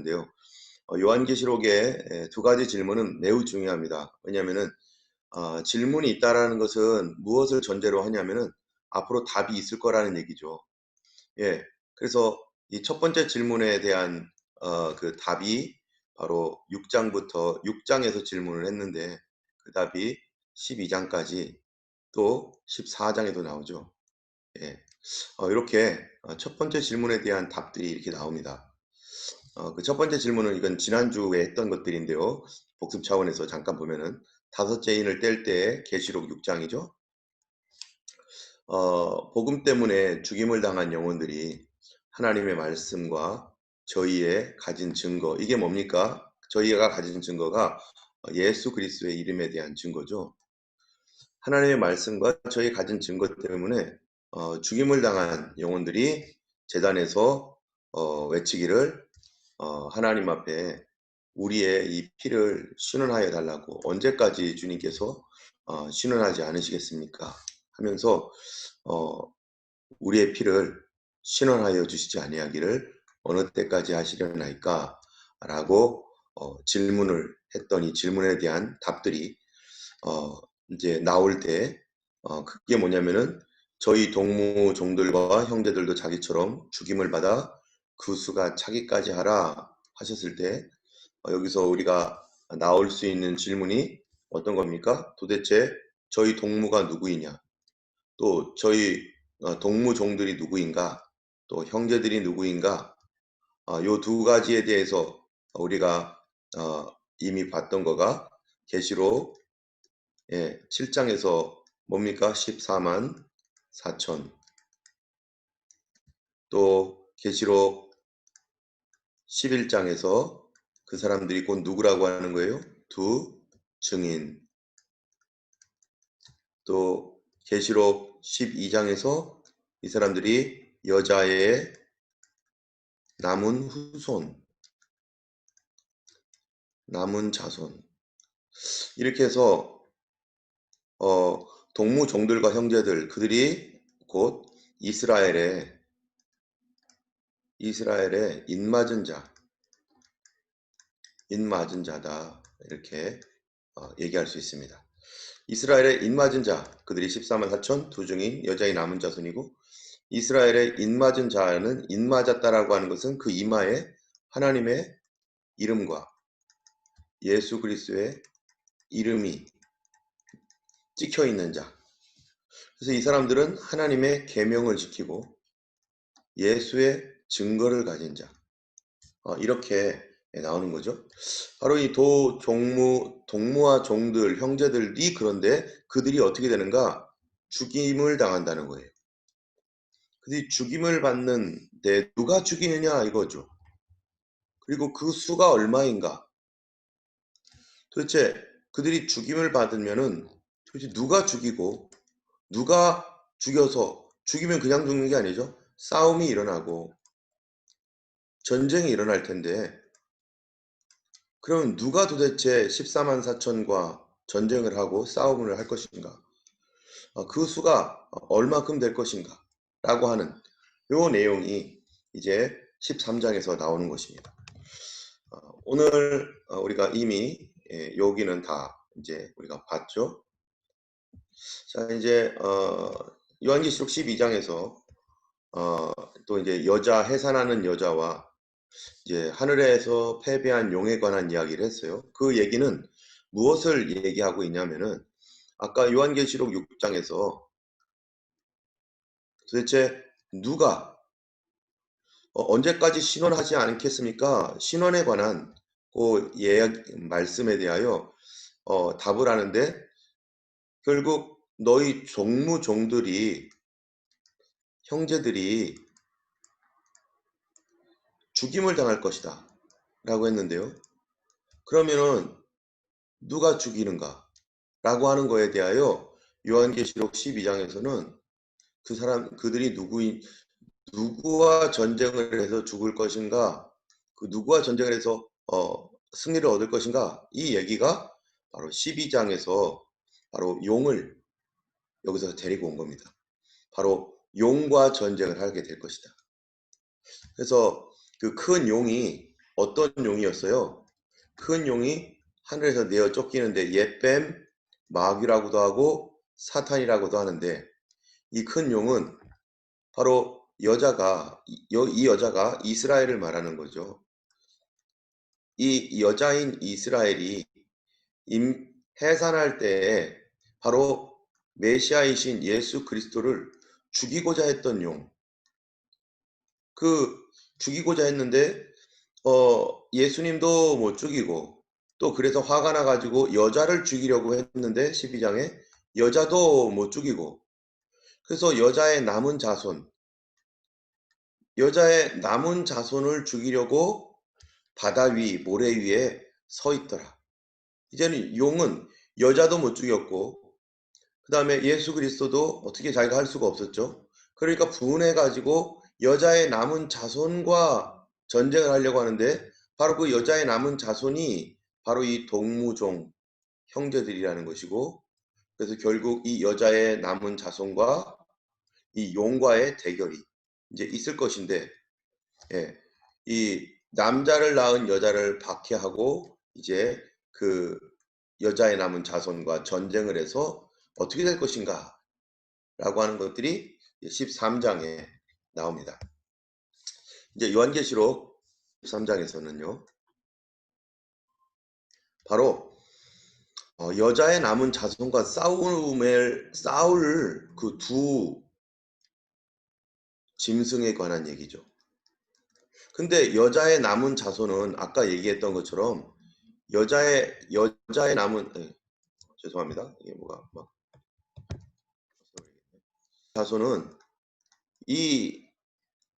있는데요. 요한계시록의 두 가지 질문은 매우 중요합니다. 왜냐하면은 질문이 있다라는 것은 무엇을 전제로 하냐면은 앞으로 답이 있을 거라는 얘기죠. 예. 그래서 이 첫 번째 질문에 대한 그 답이 바로 6장에서 질문을 했는데 그 답이 12장까지 또 14장에도 나오죠. 예. 이렇게 첫 번째 질문에 대한 답들이 이렇게 나옵니다. 그 첫 번째 질문은 이건 지난주에 했던 것들인데요. 복습 차원에서 잠깐 보면은 다섯째 인을 뗄 때의 계시록 6장이죠. 복음 때문에 죽임을 당한 영혼들이 하나님의 말씀과 저희의 가진 증거, 이게 뭡니까? 저희가 가진 증거가 예수 그리스도의 이름에 대한 증거죠. 하나님의 말씀과 저희 가진 증거 때문에 죽임을 당한 영혼들이 제단에서 외치기를 하나님 앞에 우리의 이 피를 신원하여 달라고, 언제까지 주님께서 신원하지 않으시겠습니까? 하면서 우리의 피를 신원하여 주시지 아니하기를 어느 때까지 하시려나이까? 라고 질문을 했더니 질문에 대한 답들이 이제 나올 때 그게 뭐냐면은 저희 동무 종들과 형제들도 자기처럼 죽임을 받아 그 수가 차기까지 하라 하셨을 때 여기서 우리가 나올 수 있는 질문이 어떤 겁니까? 도대체 저희 동무가 누구이냐? 또 저희 동무 종들이 누구인가? 또 형제들이 누구인가? 요 두 가지에 대해서 우리가 이미 봤던 거가 계시록 7장에서 뭡니까? 14만 4천. 또 계시록 11장에서 그 사람들이 곧 누구라고 하는 거예요? 두 증인. 또 계시록 12장에서 이 사람들이 여자의 남은 후손, 남은 자손. 이렇게 해서 동무 종들과 형제들, 그들이 곧 이스라엘의 인맞은 자다, 이렇게 얘기할 수 있습니다. 이스라엘의 인맞은 자, 그들이 14만 4천, 두 증인, 여자의 남은 자손이고, 이스라엘의 인맞은 자는, 인맞았다라고 하는 것은 그 이마에 하나님의 이름과 예수 그리스도의 이름이 찍혀 있는 자. 그래서 이 사람들은 하나님의 계명을 지키고 예수의 증거를 가진 자. 이렇게 나오는 거죠. 바로 이 동무와 종들, 형제들이, 그런데 그들이 어떻게 되는가? 죽임을 당한다는 거예요. 그들이 죽임을 받는데 누가 죽이느냐 이거죠. 그리고 그 수가 얼마인가? 도대체 그들이 죽임을 받으면은 도대체 누가 죽이고 누가 죽여서, 죽이면 그냥 죽는 게 아니죠. 싸움이 일어나고 전쟁이 일어날 텐데, 그럼 누가 도대체 14만 4천과 전쟁을 하고 싸움을 할 것인가? 그 수가 얼마큼 될 것인가? 라고 하는 요 내용이 이제 13장에서 나오는 것입니다. 오늘 우리가 이미 여기는 다 이제 우리가 봤죠. 자, 이제 요한계시록 12장에서 또 이제 해산하는 여자와 이제 하늘에서 패배한 용에 관한 이야기를 했어요. 그 얘기는 무엇을 얘기하고 있냐면은 아까 요한계시록 6장에서 도대체 누가 언제까지 신원하지 않겠습니까? 신원에 관한 그 말씀에 대하여 답을 하는데, 결국 너희 종들이, 형제들이 죽임을 당할 것이다 라고 했는데요. 그러면은 누가 죽이는가 라고 하는 거에 대하여 요한계시록 12장에서는 그들이 누구와 전쟁을 해서 죽을 것인가, 그 누구와 전쟁을 해서 승리를 얻을 것인가, 이 얘기가 바로 12장에서 바로 용을 여기서 데리고 온 겁니다. 바로 용과 전쟁을 하게 될 것이다. 그래서 그 큰 용이 어떤 용이었어요? 큰 용이 하늘에서 내어 쫓기는데 옛뱀, 마귀라고도 하고 사탄이라고도 하는데, 이 큰 용은 바로 이 여자가 이스라엘을 말하는 거죠. 이 여자인 이스라엘이 해산할 때에 바로 메시아이신 예수 그리스도를 죽이고자 했던 용, 죽이고자 했는데 예수님도 못 죽이고, 또 그래서 화가 나가지고 여자를 죽이려고 했는데 12장에 여자도 못 죽이고, 그래서 여자의 남은 자손을 죽이려고 바다 위 모래 위에 서 있더라. 이제는 용은 여자도 못 죽였고, 그 다음에 예수 그리스도도 어떻게 자기가 할 수가 없었죠. 그러니까 분해가지고 여자의 남은 자손과 전쟁을 하려고 하는데, 바로 그 여자의 남은 자손이 바로 이 동무종 형제들이라는 것이고, 그래서 결국 이 여자의 남은 자손과 이 용과의 대결이 이제 있을 것인데, 예, 이 남자를 낳은 여자를 박해하고 이제 그 여자의 남은 자손과 전쟁을 해서 어떻게 될 것인가 라고 하는 것들이 13장에 나옵니다. 이제 요한계시록 13장에서는요, 바로 여자의 남은 자손과 싸울 그 두 짐승에 관한 얘기죠. 근데 여자의 남은 자손은 아까 얘기했던 것처럼 여자의 남은 죄송합니다. 이게 뭐가 막 자손은 이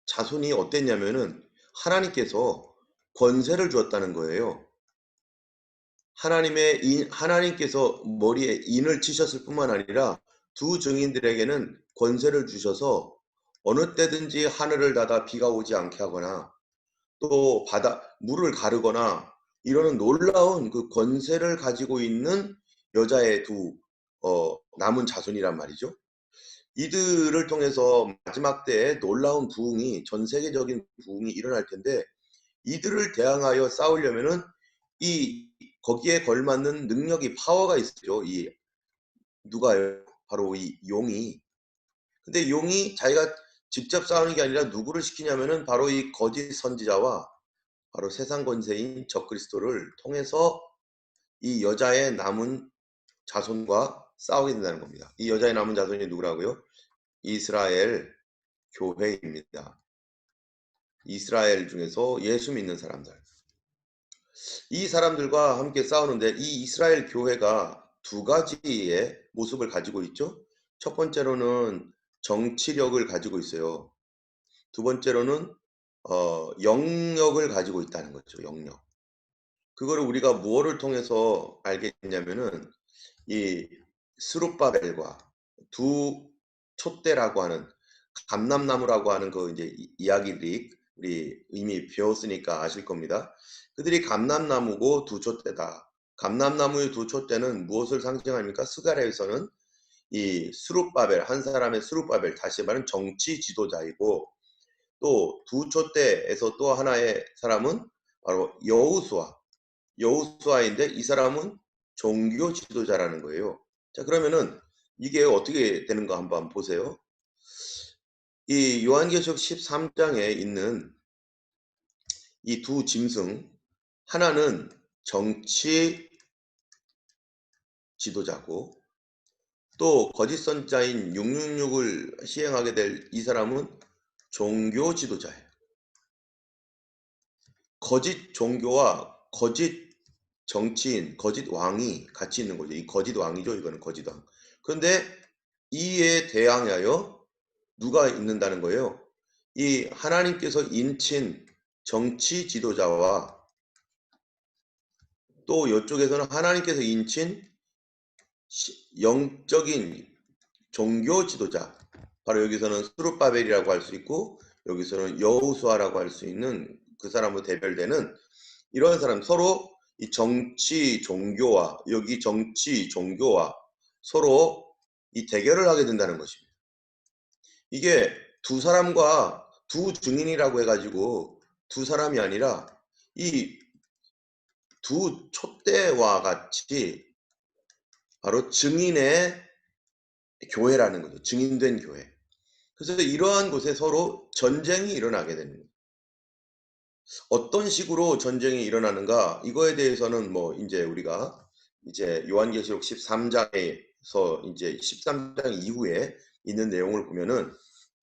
자손이 어땠냐면은 하나님께서 권세를 주었다는 거예요. 하나님께서 머리에 인을 치셨을 뿐만 아니라 두 증인들에게는 권세를 주셔서 어느 때든지 하늘을 닫아 비가 오지 않게 하거나 또 물을 가르거나 이러는 놀라운 그 권세를 가지고 있는 여자의 두 남은 자손이란 말이죠. 이들을 통해서 마지막 때에 놀라운 부흥이, 전 세계적인 부흥이 일어날 텐데, 이들을 대항하여 싸우려면은 거기에 걸맞는 능력이, 파워가 있죠. 누가요? 바로 이 용이. 근데 용이 자기가 직접 싸우는 게 아니라 누구를 시키냐면은 바로 이 거짓 선지자와 바로 세상 권세인 적그리스도를 통해서 이 여자의 남은 자손과 싸우게 된다는 겁니다. 이 여자의 남은 자손이 누구라고요? 이스라엘 교회입니다. 이스라엘 중에서 예수 믿는 사람들. 이 사람들과 함께 싸우는데, 이 이스라엘 교회가 두 가지의 모습을 가지고 있죠. 첫 번째로는 정치력을 가지고 있어요. 두 번째로는 영역을 가지고 있다는 거죠. 영역. 그거를 우리가 무엇을 통해서 알겠냐면은 이 스룹바벨과 두 촛대라고 하는 감람나무라고 하는 그 이제 이야기들이 우리 이미 배웠으니까 아실 겁니다. 그들이 감람나무고 두 촛대다. 감람나무의 두 촛대는 무엇을 상징합니까? 스가랴에서는 이 스룹바벨, 한 사람의 스룹바벨, 다시 말하면 정치 지도자이고, 또 두 촛대에서 또 하나의 사람은 바로 여호수아인데, 이 사람은 종교 지도자라는 거예요. 자, 그러면은 이게 어떻게 되는가 한번 보세요. 이 요한계시록 13장에 있는 이 두 짐승, 하나는 정치 지도자고, 또 거짓 선자인 666을 시행하게 될 이 사람은 종교 지도자예요. 거짓 종교와 거짓 정치인, 거짓 왕이 같이 있는 거죠. 이 거짓 왕이죠. 이거는 거짓 왕. 그런데 이에 대항하여 누가 있는다는 거예요? 이 하나님께서 인친 정치 지도자와 또 이쪽에서는 하나님께서 인친 영적인 종교 지도자, 바로 여기서는 스룹바벨이라고 할 수 있고 여기서는 여호수아라고 할 수 있는 그 사람으로 대별되는 이런 사람, 서로 이 정치 종교와 서로 이 대결을 하게 된다는 것입니다. 이게 두 사람과 두 증인이라고 해가지고 두 사람이 아니라 이 두 촛대와 같이 바로 증인의 교회라는 거죠. 증인된 교회. 그래서 이러한 곳에 서로 전쟁이 일어나게 되는 거예요. 어떤 식으로 전쟁이 일어나는가 이거에 대해서는 뭐 인제 우리가 이제 요한계시록 13장에서 인제 13장 이후에 있는 내용을 보면은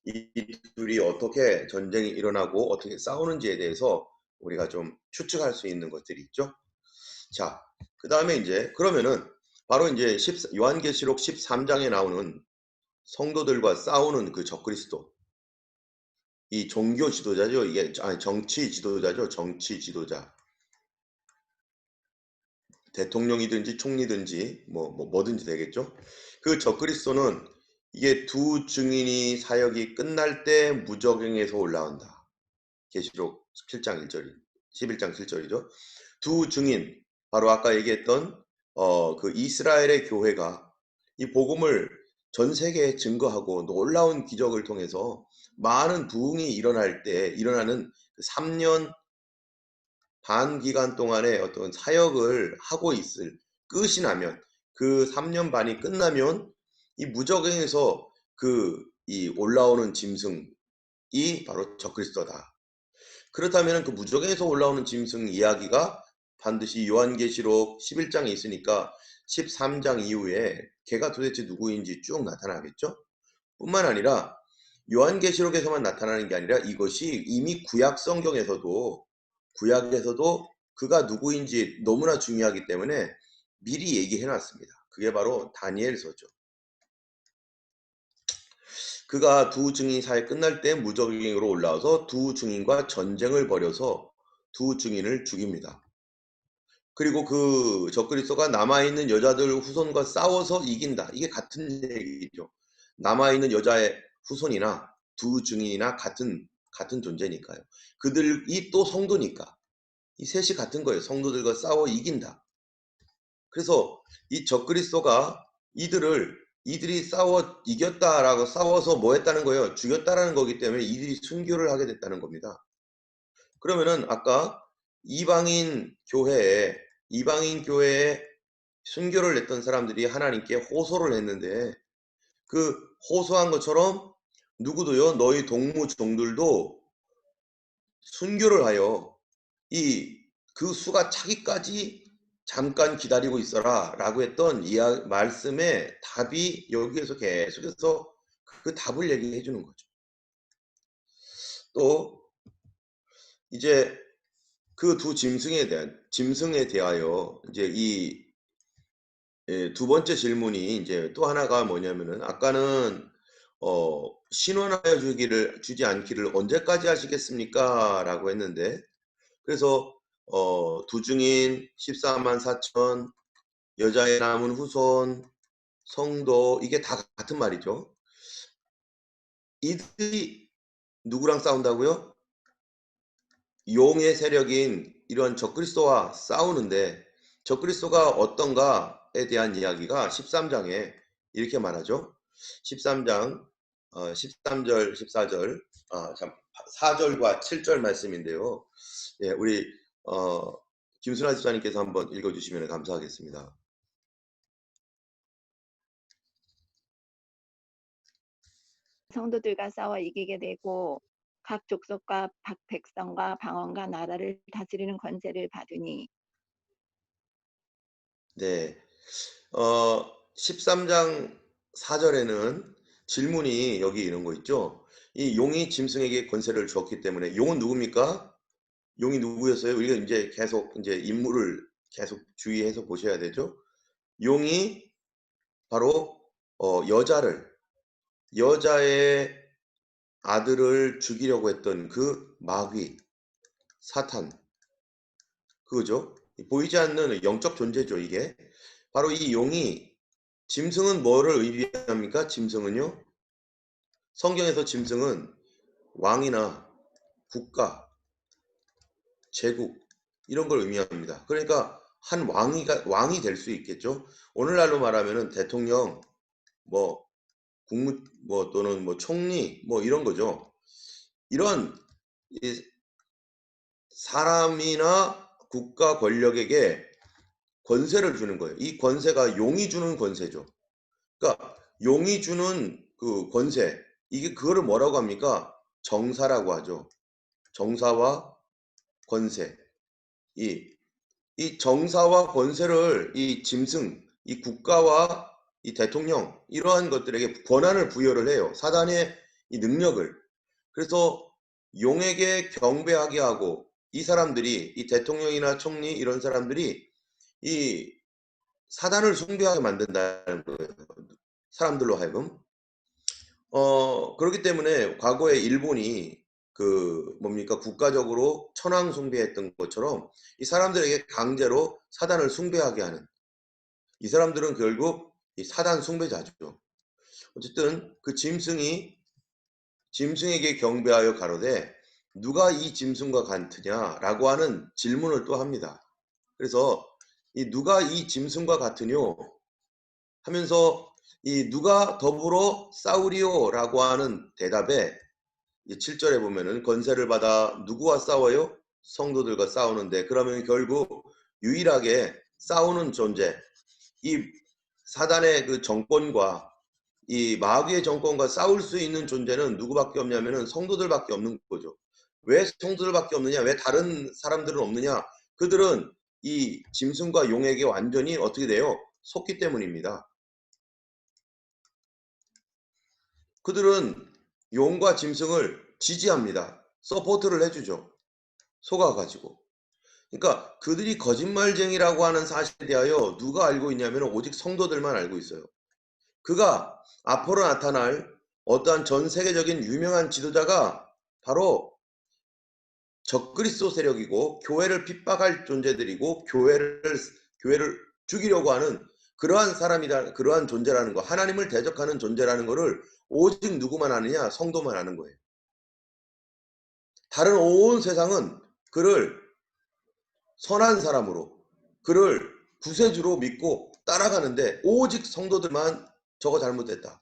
이 둘이 어떻게 전쟁이 일어나고 어떻게 싸우는지에 대해서 우리가 좀 추측할 수 있는 것들이 있죠. 자, 그다음에 인제 그러면은 바로 인제 요한계시록 13장에 나오는 성도들과 싸우는 그 적그리스도, 이 종교 지도자죠. 이게 아니 정치 지도자죠. 정치 지도자. 대통령이든지 총리든지 뭐든지 되겠죠. 그 적그리스도는 이게 두 증인이 사역이 끝날 때 무저갱에서 올라온다. 계시록 17장 1절, 11장 7절이죠. 두 증인, 바로 아까 얘기했던 그 이스라엘의 교회가 이 복음을 전 세계에 증거하고 놀라운 기적을 통해서 많은 부흥이 일어날 때 일어나는 그 3년 반 기간 동안에 어떤 사역을 하고 있을 끝이 나면, 그 3년 반이 끝나면 이 무저갱에서 그 이 올라오는 짐승이 바로 적그리스도다. 그렇다면 그 무저갱에서 올라오는 짐승 이야기가 반드시 요한계시록 11장에 있으니까 13장 이후에 걔가 도대체 누구인지 쭉 나타나겠죠. 뿐만 아니라 요한계시록에서만 나타나는 게 아니라 이것이 이미 구약에서도 그가 누구인지 너무나 중요하기 때문에 미리 얘기해 놨습니다. 그게 바로 다니엘서죠. 그가 두 증인 사회 끝날 때 무저갱으로 올라와서 두 증인과 전쟁을 벌여서 두 증인을 죽입니다. 그리고 그 적그리스도가 남아있는 여자들 후손과 싸워서 이긴다. 이게 같은 얘기죠. 남아있는 여자의 후손이나 두 증인이나 같은 존재니까요. 그들이 또 성도니까 이 셋이 같은 거예요. 성도들과 싸워 이긴다. 그래서 이 적그리스도가 이들이 싸워 이겼다라고 싸워서 뭐 했다는 거예요? 죽였다라는 거기 때문에 이들이 순교를 하게 됐다는 겁니다. 그러면은 아까 이방인 교회에 순교를 냈던 사람들이 하나님께 호소를 했는데 그 호소한 것처럼 누구도요, 너희 동무종들도 순교를 하여 그 수가 차기까지 잠깐 기다리고 있어라 라고 했던 말씀의 답이 여기에서 계속해서 그 답을 얘기해 주는 거죠. 또 이제 그 두 짐승에 대하여 이제 두 번째 질문이 이제 또 하나가 뭐냐면은 아까는 신원하여 주지 않기를 언제까지 하시겠습니까? 라고 했는데, 그래서 두 증인 14만 4천, 여자의 남은 후손, 성도, 이게 다 같은 말이죠. 이들이 누구랑 싸운다고요? 용의 세력인 이런 적그리스도와 싸우는데, 적그리스도가 어떤가에 대한 이야기가 13장에 이렇게 말하죠. 13장 13절 14절 4절과 7절 말씀인데요. 예, 우리 김순아 집사님께서 한번 읽어주시면 감사하겠습니다. 성도들과 싸워 이기게 되고 각 족속과 백성과 방언과 나라를 다스리는 권세를 받으니. 네, 13장 4절에는 질문이 여기 이런 거 있죠. 이 용이 짐승에게 권세를 주었기 때문에 용은 누굽니까? 용이 누구였어요? 우리가 이제 계속 이제 인물을 계속 주의해서 보셔야 되죠. 용이 바로 여자의 아들을 죽이려고 했던 그 마귀, 사탄, 그거죠. 보이지 않는 영적 존재죠, 이게. 바로 이 용이, 짐승은 뭐를 의미합니까? 짐승은요. 성경에서 짐승은 왕이나 국가, 제국 이런 걸 의미합니다. 그러니까 한 왕이 될 수 있겠죠. 오늘날로 말하면은 대통령, 뭐 국무, 뭐 또는 뭐 총리, 뭐 이런 거죠. 이런 사람이나 국가 권력에게 권세를 주는 거예요. 이 권세가 용이 주는 권세죠. 그러니까 용이 주는 그 권세, 이게 그거를 뭐라고 합니까? 정사라고 하죠. 정사와 권세. 이 정사와 권세를 이 짐승, 이 국가와 이 대통령, 이러한 것들에게 권한을 부여를 해요. 사단의 이 능력을. 그래서 용에게 경배하게 하고, 이 사람들이, 이 대통령이나 총리 이런 사람들이 이 사단을 숭배하게 만든다는 거예요. 사람들로 하여금. 그렇기 때문에 과거에 일본이 그 뭡니까? 국가적으로 천황 숭배했던 것처럼 이 사람들에게 강제로 사단을 숭배하게 하는, 이 사람들은 결국 이 사단 숭배자죠. 어쨌든 그 짐승에게 경배하여 가로되 누가 이 짐승과 같으냐라고 하는 질문을 또 합니다. 그래서 이 누가 이 짐승과 같으뇨 하면서 이 누가 더불어 싸우리오라고 하는 대답에 7절에 보면은 권세를 받아 누구와 싸워요? 성도들과 싸우는데, 그러면 결국 유일하게 싸우는 존재, 이 사단의 그 정권과 이 마귀의 정권과 싸울 수 있는 존재는 누구밖에 없냐면은 성도들밖에 없는 거죠. 왜 성도들밖에 없느냐? 왜 다른 사람들은 없느냐? 그들은 이 짐승과 용에게 완전히 어떻게 돼요? 속기 때문입니다. 그들은 용과 짐승을 지지합니다. 서포트를 해주죠. 속아가지고. 그러니까 그들이 거짓말쟁이라고 하는 사실에 대하여 누가 알고 있냐면 오직 성도들만 알고 있어요. 그가 앞으로 나타날 어떠한 전 세계적인 유명한 지도자가 바로 적그리스도 세력이고 교회를 핍박할 존재들이고 교회를 죽이려고 하는 그러한 사람이다, 그러한 존재라는 거, 하나님을 대적하는 존재라는 거를 오직 누구만 아느냐? 성도만 아는 거예요. 다른 온 세상은 그를 선한 사람으로, 그를 구세주로 믿고 따라가는데 오직 성도들만 저거 잘못됐다.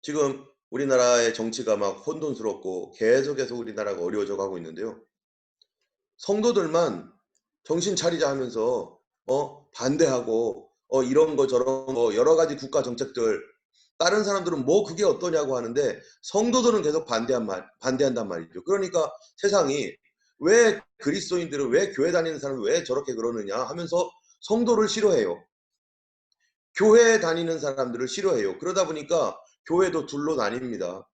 지금 우리나라의 정치가 막 혼돈스럽고 계속해서 우리나라가 어려워져 가고 있는데요. 성도들만 정신 차리자 하면서 반대하고 이런 거 저런 거 여러 가지 국가 정책들, 다른 사람들은 뭐 그게 어떠냐고 하는데 성도들은 계속 반대한단 말이죠. 그러니까 세상이 왜 그리스도인들은, 왜 교회 다니는 사람은 왜 저렇게 그러느냐 하면서 성도를 싫어해요. 교회 다니는 사람들을 싫어해요. 그러다 보니까 교회도 둘로 나뉩니다.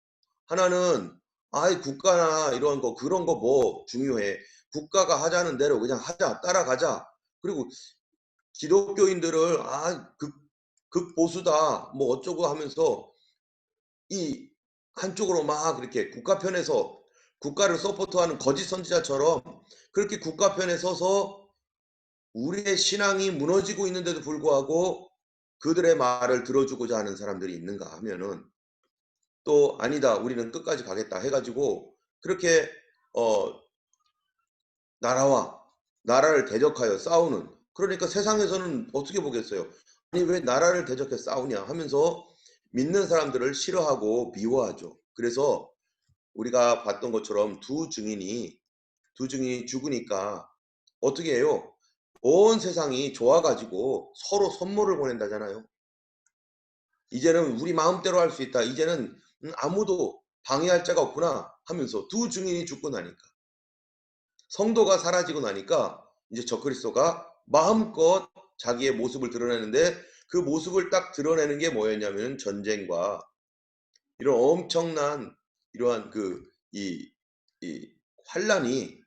하나는 아이 국가나 이런 거 그런 거 뭐 중요해. 국가가 하자는 대로 그냥 하자. 따라가자. 그리고 기독교인들을 극보수다. 뭐 어쩌고 하면서 이 한쪽으로 막 이렇게 국가 편에서 국가를 서포트하는 거짓 선지자처럼 그렇게 국가 편에 서서 우리의 신앙이 무너지고 있는데도 불구하고 그들의 말을 들어주고자 하는 사람들이 있는가 하면은, 또 아니다 우리는 끝까지 가겠다 해 가지고 그렇게 어 나라를 대적하여 싸우는, 그러니까 세상에서는 어떻게 보겠어요? 아니 왜 나라를 대적해 싸우냐 하면서 믿는 사람들을 싫어하고 미워하죠. 그래서 우리가 봤던 것처럼 두 증인이 죽으니까 어떻게 해요? 온 세상이 좋아 가지고 서로 선물을 보낸다잖아요. 이제는 우리 마음대로 할 수 있다. 이제는 아무도 방해할 자가 없구나 하면서 두 증인이 죽고 나니까, 성도가 사라지고 나니까 이제 적그리스도가 마음껏 자기의 모습을 드러내는데, 그 모습을 딱 드러내는 게 뭐였냐면 전쟁과 이런 엄청난 이러한 이 환란이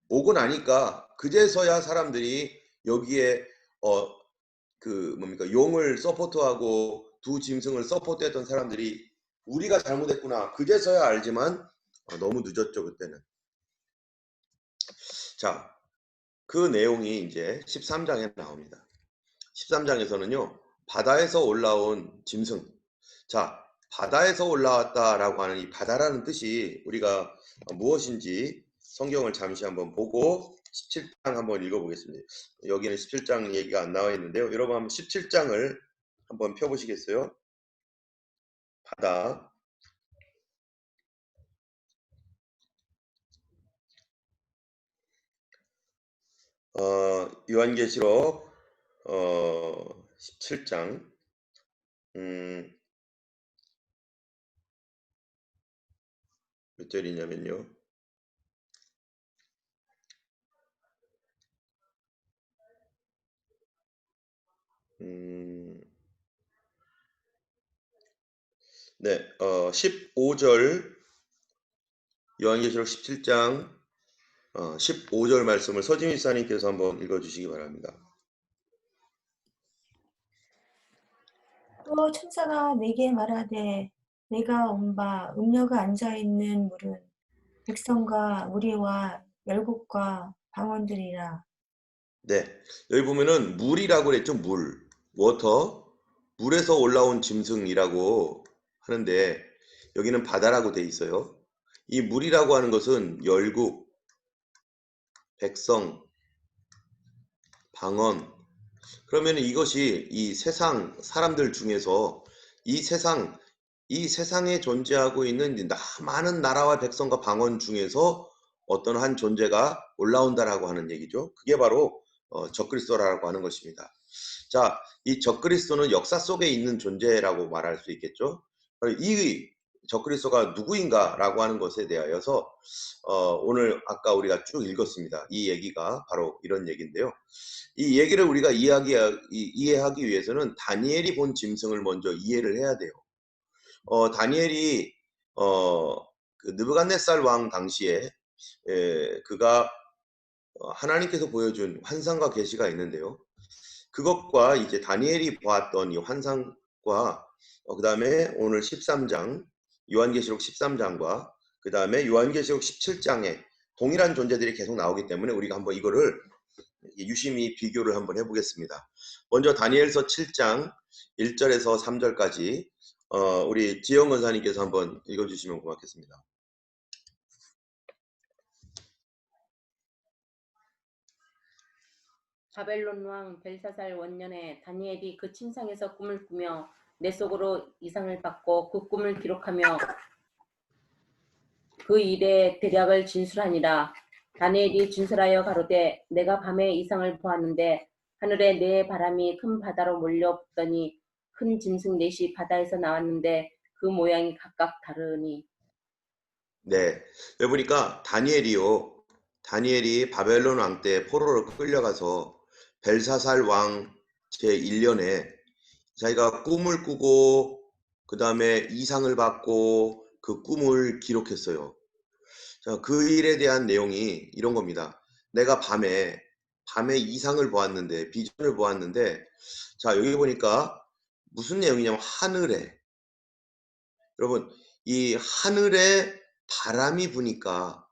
오고 나니까 그제서야 사람들이 여기에 뭡니까 용을 서포트하고 두 짐승을 서포트했던 사람들이 우리가 잘못했구나 그제서야 알지만 너무 늦었죠 그때는. 자, 그 내용이 이제 13장에 나옵니다. 13장에서는요 바다에서 올라온 짐승. 자, 바다에서 올라왔다라고 하는 이 바다라는 뜻이 우리가 무엇인지 성경을 잠시 한번 보고 17장 한번 읽어보겠습니다. 여기는 17장 얘기가 안 나와 있는데요. 여러분 한번 17장을 한번 펴보시겠어요? 바다. 요한계시록 17장 음, 몇 절이냐면요. 음, 네, 15절 요한계시록 17장 15절 말씀을 서진 이사님께서 한번 읽어주시기 바랍니다. 또 천사가 내게 말하되 내가 온 바 음녀가 앉아 있는 물은 백성과 무리와 열국과 방언들이라. 네, 여기 보면은 물이라고 그랬죠. 물, 워터, 물에서 올라온 짐승이라고 하는데 여기는 바다라고 돼 있어요. 이 물이라고 하는 것은 열국, 백성, 방언. 그러면 이것이 이 세상 사람들 중에서 이 세상 이 세상에 존재하고 있는 많은 나라와 백성과 방언 중에서 어떤 한 존재가 올라온다라고 하는 얘기죠. 그게 바로 적그리스도라고 하는 것입니다. 자, 이 적그리스도는 역사 속에 있는 존재라고 말할 수 있겠죠. 이 적그리스도가 누구인가라고 하는 것에 대하여서 오늘 아까 우리가 쭉 읽었습니다. 이 얘기가 바로 이런 얘기인데요. 이 얘기를 우리가 이해하기 위해서는 다니엘이 본 짐승을 먼저 이해를 해야 돼요. 다니엘이 그 느부갓네살 왕 당시에 그가 하나님께서 보여준 환상과 계시가 있는데요. 그것과 이제 다니엘이 보았던 이 환상과 그 다음에 오늘 13장 요한계시록 13장과 그 다음에 요한계시록 17장에 동일한 존재들이 계속 나오기 때문에 우리가 한번 이거를 유심히 비교를 한번 해보겠습니다. 먼저 다니엘서 7장 1절에서 3절까지 우리 지영 권사님께서 한번 읽어주시면 고맙겠습니다. 바벨론 왕 벨사살 원년에 다니엘이 그 침상에서 꿈을 꾸며 내 속으로 이상을 받고 그 꿈을 기록하며 그 일의 대략을 진술하니라. 다니엘이 진술하여 가로되 내가 밤에 이상을 보았는데 하늘에 네 바람이 큰 바다로 몰려붙더니 큰 짐승 넷이 바다에서 나왔는데 그 모양이 각각 다르니. 네, 여기 보니까 다니엘이 바벨론 왕 때 포로로 끌려가서 벨사살 왕 제1년에 자기가 꿈을 꾸고 그 다음에 이상을 받고 그 꿈을 기록했어요. 자, 그 일에 대한 내용이 이런 겁니다. 내가 밤에 이상을 보았는데, 비전을 보았는데, 자, 여기 보니까 무슨 내용이냐면 하늘에, 여러분, 이 하늘에 바람이 부니까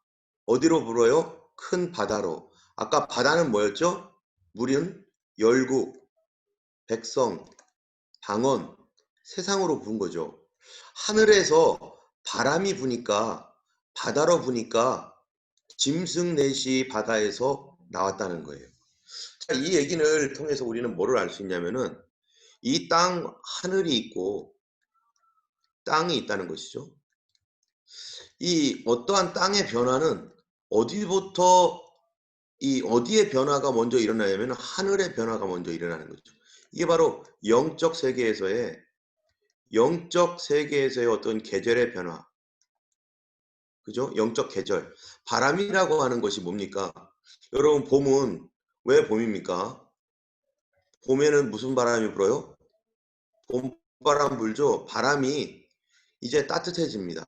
어디로 불어요? 큰 바다로. 아까 바다는 뭐였죠? 물은 열국, 백성, 방언, 세상으로 부은 거죠. 하늘에서 바람이 부니까 바다로 부니까 짐승 넷이 바다에서 나왔다는 거예요. 자, 이 얘기를 통해서 우리는 뭐를 알 수 있냐면은 이 땅 하늘이 있고 땅이 있다는 것이죠. 이 어떠한 땅의 변화는 어디부터 어디의 변화가 먼저 일어나냐면 하늘의 변화가 먼저 일어나는 거죠. 이게 바로 영적 세계에서의 어떤 계절의 변화. 그죠? 영적 계절. 바람이라고 하는 것이 뭡니까? 여러분, 봄은 왜 봄입니까? 봄에는 무슨 바람이 불어요? 봄바람 불죠? 바람이 이제 따뜻해집니다.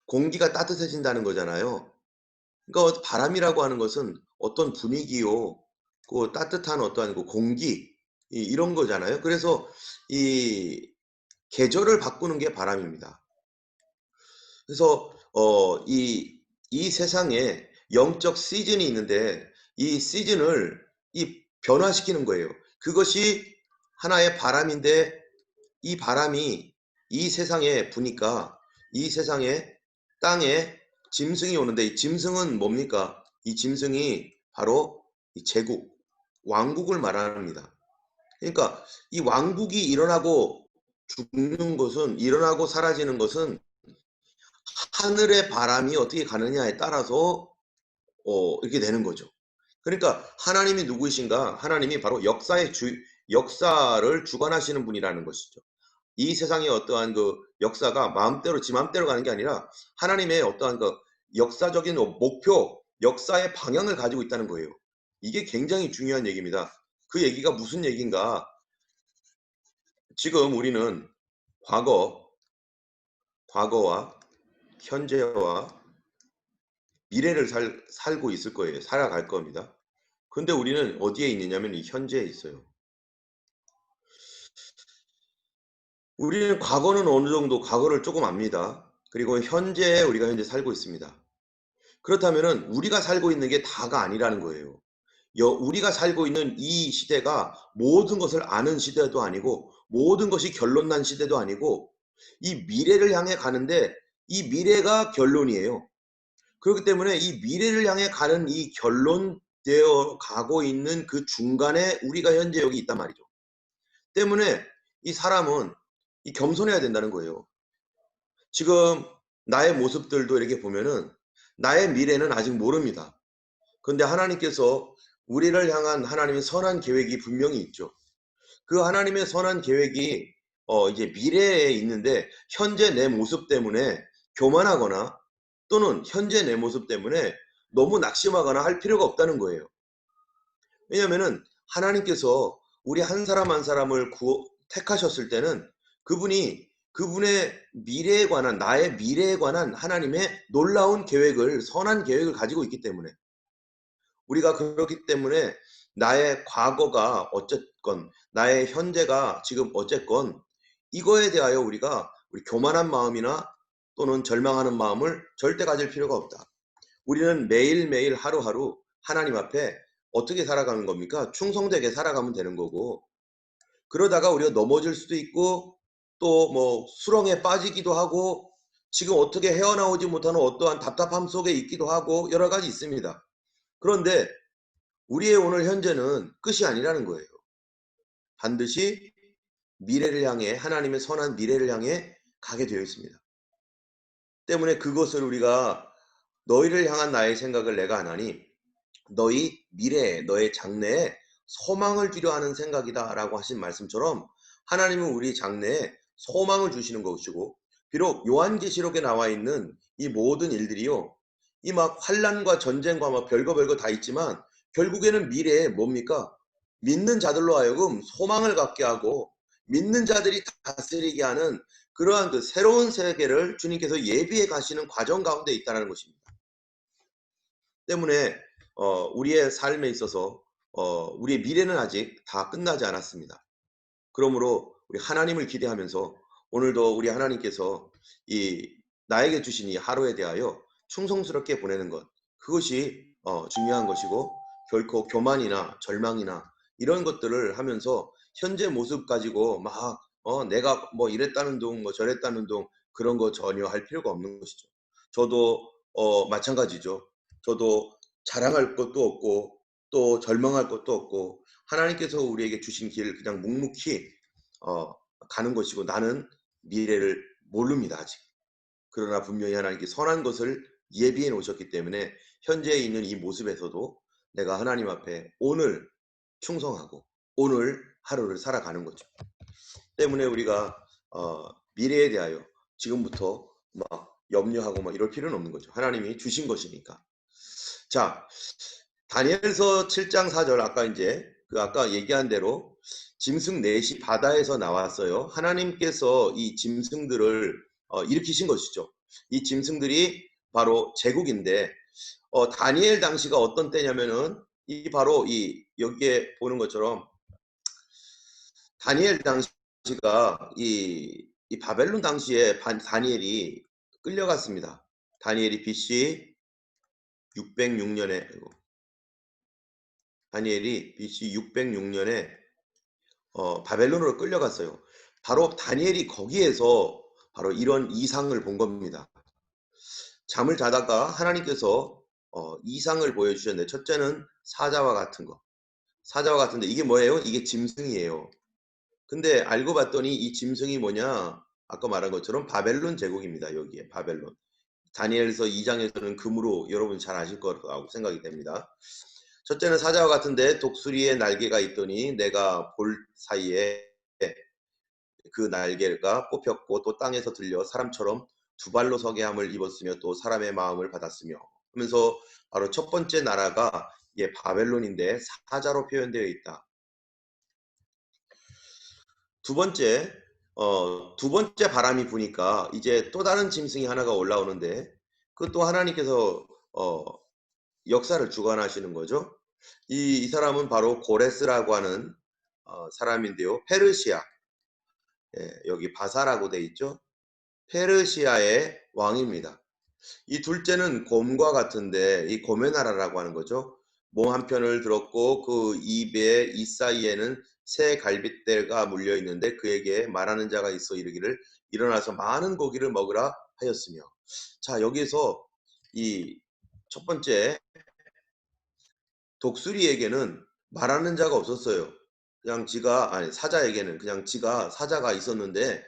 공기가 따뜻해진다는 거잖아요. 그러니까 바람이라고 하는 것은 어떤 분위기요, 그 따뜻한 어떠한 그 공기, 이런 거잖아요. 그래서 이 계절을 바꾸는 게 바람입니다. 그래서 이 세상에 영적 시즌이 있는데 이 시즌을 변화시키는 거예요. 그것이 하나의 바람인데 이 바람이 이 세상에 부니까 이 세상에 땅에 짐승이 오는데 이 짐승은 뭡니까? 이 짐승이 바로 이 제국, 왕국을 말합니다. 그러니까 이 왕국이 일어나고 일어나고 사라지는 것은 하늘의 바람이 어떻게 가느냐에 따라서 이렇게 되는 거죠. 그러니까 하나님이 누구이신가? 하나님이 바로 역사를 주관하시는 분이라는 것이죠. 이 세상의 어떠한 그 역사가 마음대로 지 마음대로 가는 게 아니라 하나님의 어떠한 그 역사적인 목표, 역사의 방향을 가지고 있다는 거예요. 이게 굉장히 중요한 얘기입니다. 그 얘기가 무슨 얘기인가? 지금 우리는 과거와 현재와 미래를 살고 있을 거예요. 살아갈 겁니다. 근데 우리는 어디에 있느냐면 이 현재에 있어요. 우리는 과거는 어느 정도 과거를 조금 압니다. 그리고 현재에 우리가 현재 살고 있습니다. 그렇다면은 우리가 살고 있는 게 다가 아니라는 거예요. 우리가 살고 있는 이 시대가 모든 것을 아는 시대도 아니고 모든 것이 결론난 시대도 아니고 이 미래를 향해 가는데 이 미래가 결론이에요. 그렇기 때문에 이 미래를 향해 가는 이 결론되어 가고 있는 그 중간에 우리가 현재 여기 있단 말이죠. 때문에 이 사람은 이 겸손해야 된다는 거예요. 지금 나의 모습들도 이렇게 보면은 나의 미래는 아직 모릅니다. 그런데 하나님께서 우리를 향한 하나님의 선한 계획이 분명히 있죠. 그 하나님의 선한 계획이 이제 미래에 있는데 현재 내 모습 때문에 교만하거나 또는 현재 내 모습 때문에 너무 낙심하거나 할 필요가 없다는 거예요. 왜냐하면은 하나님께서 우리 한 사람 한 사람을 택하셨을 때는 그분의 미래에 관한 나의 미래에 관한 하나님의 놀라운 계획을 선한 계획을 가지고 있기 때문에 우리가 그렇기 때문에 나의 과거가 어쨌건 나의 현재가 지금 어쨌건 이거에 대하여 우리 교만한 마음이나 또는 절망하는 마음을 절대 가질 필요가 없다. 우리는 매일매일 하루하루 하나님 앞에 어떻게 살아가는 겁니까? 충성되게 살아가면 되는 거고 그러다가 우리가 넘어질 수도 있고 또 뭐 수렁에 빠지기도 하고 지금 어떻게 헤어나오지 못하는 어떠한 답답함 속에 있기도 하고 여러 가지 있습니다. 그런데 우리의 오늘 현재는 끝이 아니라는 거예요. 반드시 미래를 향해 하나님의 선한 미래를 향해 가게 되어 있습니다. 때문에 그것을 우리가 너희를 향한 나의 생각을 내가 안 하니 너희 미래에 너의 장래에 소망을 주려 하는 생각이다 라고 하신 말씀처럼 하나님은 우리 장래에 소망을 주시는 것이고 비록 요한계시록에 나와 있는 이 모든 일들이요 이 막 환난과 전쟁과 막 별거 다 있지만 결국에는 미래에 뭡니까? 믿는 자들로 하여금 소망을 갖게 하고 믿는 자들이 다스리게 하는 그러한 그 새로운 세계를 주님께서 예비해 가시는 과정 가운데 있다는 것입니다. 때문에 우리의 삶에 있어서 우리의 미래는 아직 다 끝나지 않았습니다. 그러므로 우리 하나님을 기대하면서 오늘도 우리 하나님께서 나에게 주신 이 하루에 대하여 충성스럽게 보내는 것 그것이 중요한 것이고 결코 교만이나 절망이나 이런 것들을 하면서 현재 모습 가지고 막 내가 뭐 이랬다는 둥 뭐 저랬다는 둥 그런 거 전혀 할 필요가 없는 것이죠. 저도 마찬가지죠. 저도 자랑할 것도 없고 또 절망할 것도 없고 하나님께서 우리에게 주신 길을 그냥 묵묵히 가는 것이고 나는 미래를 모릅니다 아직. 그러나 분명히 하나님께 선한 것을 예비해 놓으셨기 때문에 현재에 있는 이 모습에서도 내가 하나님 앞에 오늘 충성하고 오늘 하루를 살아가는 거죠. 때문에 우리가 미래에 대하여 지금부터 막 염려하고 막 이럴 필요는 없는 거죠. 하나님이 주신 것이니까. 자, 다니엘서 7장 4절 아까 얘기한 대로 짐승 넷이 바다에서 나왔어요. 하나님께서 이 짐승들을 일으키신 것이죠. 이 짐승들이 바로 제국인데 다니엘 당시가 어떤 때냐면은 바로 여기에 보는 것처럼 다니엘 당시가 이 바벨론 당시에 다니엘이 끌려갔습니다. 다니엘이 BC 606년에 다니엘이 BC 606년에 바벨론으로 끌려갔어요. 바로 다니엘이 거기에서 바로 이런 이상을 본 겁니다. 잠을 자다가 하나님께서 이상을 보여주셨는데 첫째는 사자와 같은 거. 사자와 같은데 이게 뭐예요? 이게 짐승이에요. 근데 알고 봤더니 이 짐승이 뭐냐? 아까 말한 것처럼 바벨론 제국입니다. 여기에 바벨론. 다니엘서 2장에서는 금으로 여러분 잘 아실 거라고 생각이 됩니다. 첫째는 사자와 같은데 독수리의 날개가 있더니 내가 볼 사이에 그 날개가 뽑혔고 또 땅에서 들려 사람처럼 두 발로 서게 함을 입었으며 또 사람의 마음을 받았으며 하면서 바로 첫 번째 나라가 바벨론인데 사자로 표현되어 있다. 두 번째 바람이 부니까 이제 또 다른 짐승이 하나가 올라오는데 그것도 하나님께서 역사를 주관하시는 거죠. 이 사람은 바로 고레스라고 하는 사람인데요. 페르시아, 여기 바사라고 돼 있죠. 페르시아의 왕입니다. 이 둘째는 곰과 같은데 이 곰의 나라라고 하는 거죠. 몸 한편을 들었고 그 입에 이 사이에는 새 갈빗대가 물려 있는데 그에게 말하는 자가 있어 이르기를 일어나서 많은 고기를 먹으라 하였으며. 자, 여기서 이 첫 번째 독수리에게는 말하는 자가 없었어요. 그냥 사자에게는 그냥 지가 사자가 있었는데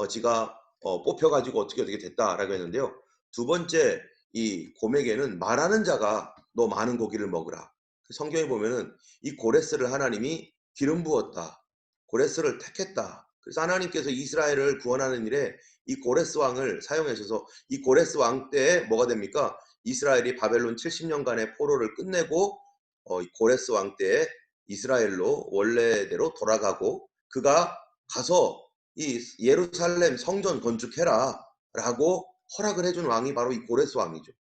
지가 뽑혀가지고 어떻게 됐다라고 했는데요. 두 번째 이 곰에게는 말하는 자가 너 많은 고기를 먹으라. 성경에 보면은 이 고레스를 하나님이 기름 부었다. 고레스를 택했다. 그래서 하나님께서 이스라엘을 구원하는 일에 이 고레스 왕을 사용하셔서 이 고레스 왕 때에 뭐가 됩니까? 이스라엘이 바벨론 70년간의 포로를 끝내고 이 고레스 왕 때에 이스라엘로 원래대로 돌아가고 그가 가서 이 예루살렘 성전 건축해라 라고 허락을 해준 왕이 바로 이 고레스 왕이죠.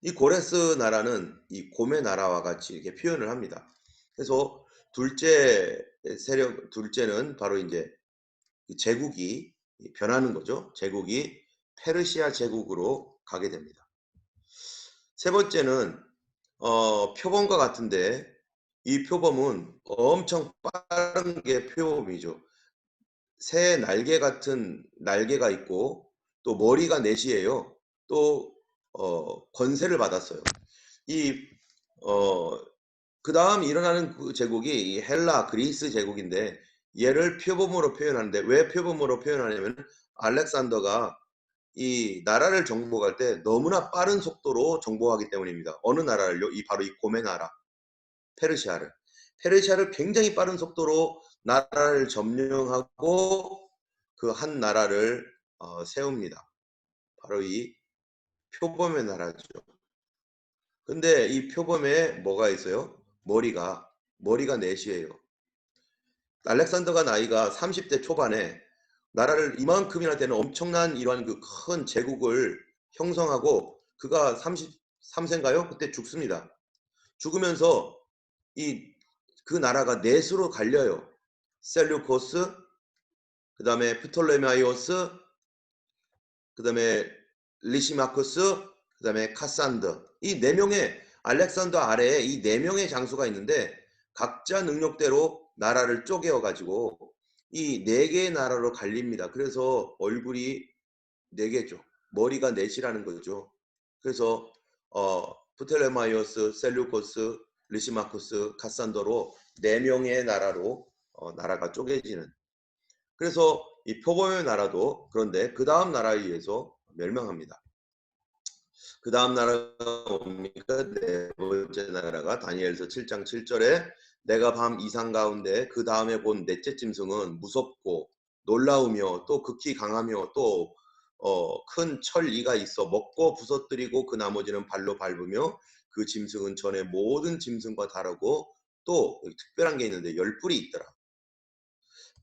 이 고레스 나라는 이 곰의 나라와 같이 이렇게 표현을 합니다. 그래서 둘째는 바로 이제 제국이 변하는 거죠. 제국이 페르시아 제국으로 가게 됩니다. 세 번째는 표범과 같은데 이 표범은 엄청 빠른 게 표범이죠. 새 날개 같은 날개가 있고 또 머리가 넷이에요. 또 권세를 받았어요. 그 다음 일어나는 그 제국이 이 헬라 그리스 제국인데 얘를 표범으로 표현하는데 왜 표범으로 표현하냐면 알렉산더가 이 나라를 정복할 때 너무나 빠른 속도로 정복하기 때문입니다. 어느 나라를요? 바로 이 곰의 나라, 페르시아를 굉장히 빠른 속도로 나라를 점령하고 그 한 나라를 세웁니다. 바로 이 표범의 나라죠. 근데 이 표범에 뭐가 있어요? 머리가 넷이에요. 알렉산더가 나이가 30대 초반에 나라를 이만큼이나 되는 엄청난 이러한 그 큰 제국을 형성하고 그가 33세인가요? 그때 죽습니다. 죽으면서 그 나라가 넷으로 갈려요. 셀류코스, 그 다음에 프톨레마이오스, 그 다음에 리시마쿠스, 그 다음에 카산더. 이 네 명의 알렉산더 아래에 이 네 명의 장수가 있는데 각자 능력대로 나라를 쪼개어 가지고 이 네 개의 나라로 갈립니다. 그래서 얼굴이 네 개죠. 머리가 넷이라는 거죠. 그래서 프톨레마이오스, 셀류코스, 리시마쿠스, 카산더로 네 명의 나라로 나라가 쪼개지는. 그래서 이 표범의 나라도 그런데 그 다음 나라에 의해서 멸망합니다. 그 다음 나라가 뭡니까? 네 번째 나라가 다니엘서 7장 7절에 내가 밤 이상 가운데 그 다음에 본 넷째 짐승은 무섭고 놀라우며 또 극히 강하며 또 큰 철이가 있어 먹고 부서뜨리고 그 나머지는 발로 밟으며 그 짐승은 전에 모든 짐승과 다르고 또 특별한 게 있는데 10뿔이 있더라.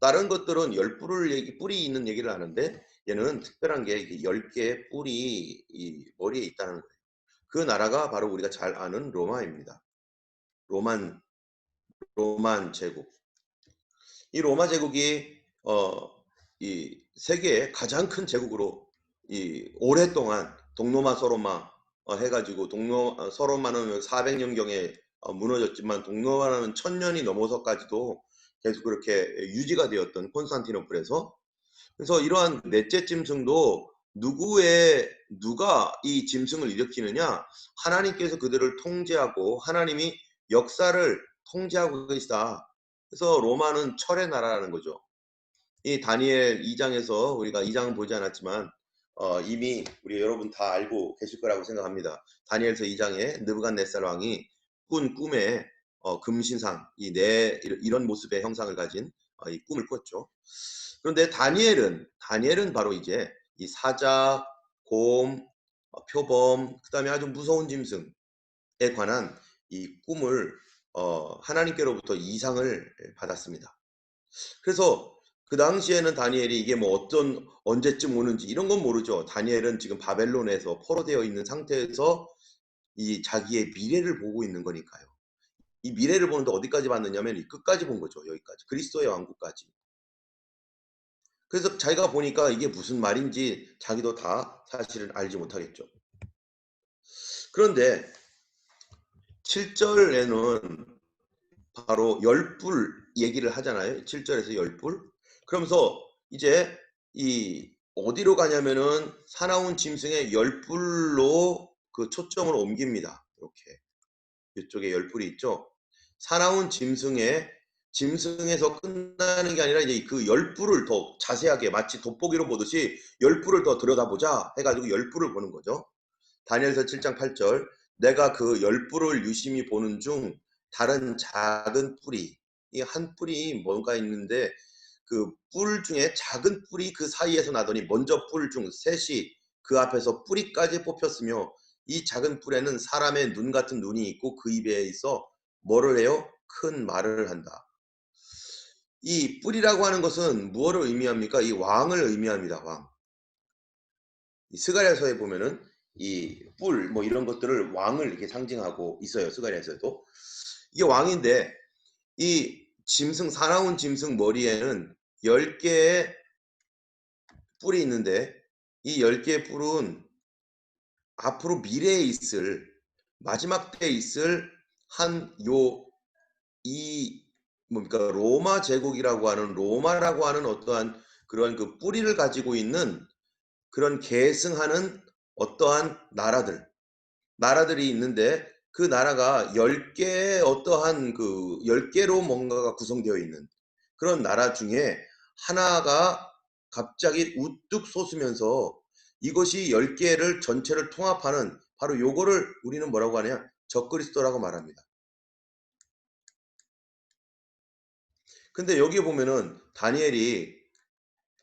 다른 것들은 10뿔을 뿔이 있는 얘기를 하는데 얘는 특별한 게 10개의 뿔이 이 머리에 있다는 거예요. 그 나라가 바로 우리가 잘 아는 로마입니다. 로만 제국. 이 로마 제국이 이 세계의 가장 큰 제국으로 오랫동안 동로마 서로마 해가지고 서로마는 400년경에 무너졌지만 동로마는 1000년이 넘어서까지도 계속 그렇게 유지가 되었던 콘스탄티노플에서. 그래서 이러한 넷째 짐승도 누가 이 짐승을 일으키느냐? 하나님께서 그들을 통제하고 하나님이 역사를 통제하고 계시다. 그래서 로마는 철의 나라라는 거죠. 이 다니엘 2장에서 우리가 2장은 보지 않았지만 이미 우리 여러분 다 알고 계실 거라고 생각합니다. 다니엘서 2장에 느부갓네살 왕이 꾼 꿈에 금신상 이런 모습의 형상을 가진 이 꿈을 꿨죠. 그런데 다니엘은 바로 이제 이 사자, 곰, 표범, 그다음에 아주 무서운 짐승에 관한 이 꿈을 하나님께로부터 이상을 받았습니다. 그래서 그 당시에는 다니엘이 이게 뭐 언제쯤 오는지 이런 건 모르죠. 다니엘은 지금 바벨론에서 포로되어 있는 상태에서 이 자기의 미래를 보고 있는 거니까요. 이 미래를 보는데 어디까지 봤느냐면 이 끝까지 본 거죠. 여기까지. 그리스도의 왕국까지. 그래서 자기가 보니까 이게 무슨 말인지 자기도 다 사실은 알지 못하겠죠. 그런데 7절에는 바로 열불 얘기를 하잖아요. 7절에서 열불. 그러면서 이제 이 어디로 가냐면은 사나운 짐승의 열불로 그 초점을 옮깁니다. 이렇게 이쪽에 열불이 있죠. 사나운 짐승에서 끝나는 게 아니라 이제 그 열불을 더 자세하게 마치 돋보기로 보듯이 열불을 더 들여다보자 해가지고 열불을 보는 거죠. 다니엘서 7장 8절 내가 그 열불을 유심히 보는 중 다른 작은 뿌리 이 한 뿌리 뭔가 있는데 그 뿔 중에 작은 뿔이 그 사이에서 나더니 먼저 뿔 중 셋이 그 앞에서 뿌리까지 뽑혔으며 이 작은 뿔에는 사람의 눈 같은 눈이 있고 그 입에 있어 뭐를 해요? 큰 말을 한다. 이 뿔이라고 하는 것은 무엇을 의미합니까? 이 왕을 의미합니다. 왕. 이 스가랴서에 보면은 이 뿔 뭐 이런 것들을 왕을 이렇게 상징하고 있어요. 스가랴서에도. 이게 왕인데 이 사나운 짐승 머리에는 10개의 뿔이 있는데 이 10개의 뿔은 앞으로 미래에 있을 마지막 때에 있을 뭡니까 로마 제국이라고 하는 로마라고 하는 어떠한 그런 그 뿌리를 가지고 있는 그런 계승하는 어떠한 나라들이 있는데 그 나라가 10개의 어떠한 그 10개로 뭔가가 구성되어 있는 그런 나라 중에 하나가 갑자기 우뚝 솟으면서 이것이 10개를 전체를 통합하는 바로 요거를 우리는 뭐라고 하냐? 적그리스도라고 말합니다. 근데 여기 보면은 다니엘이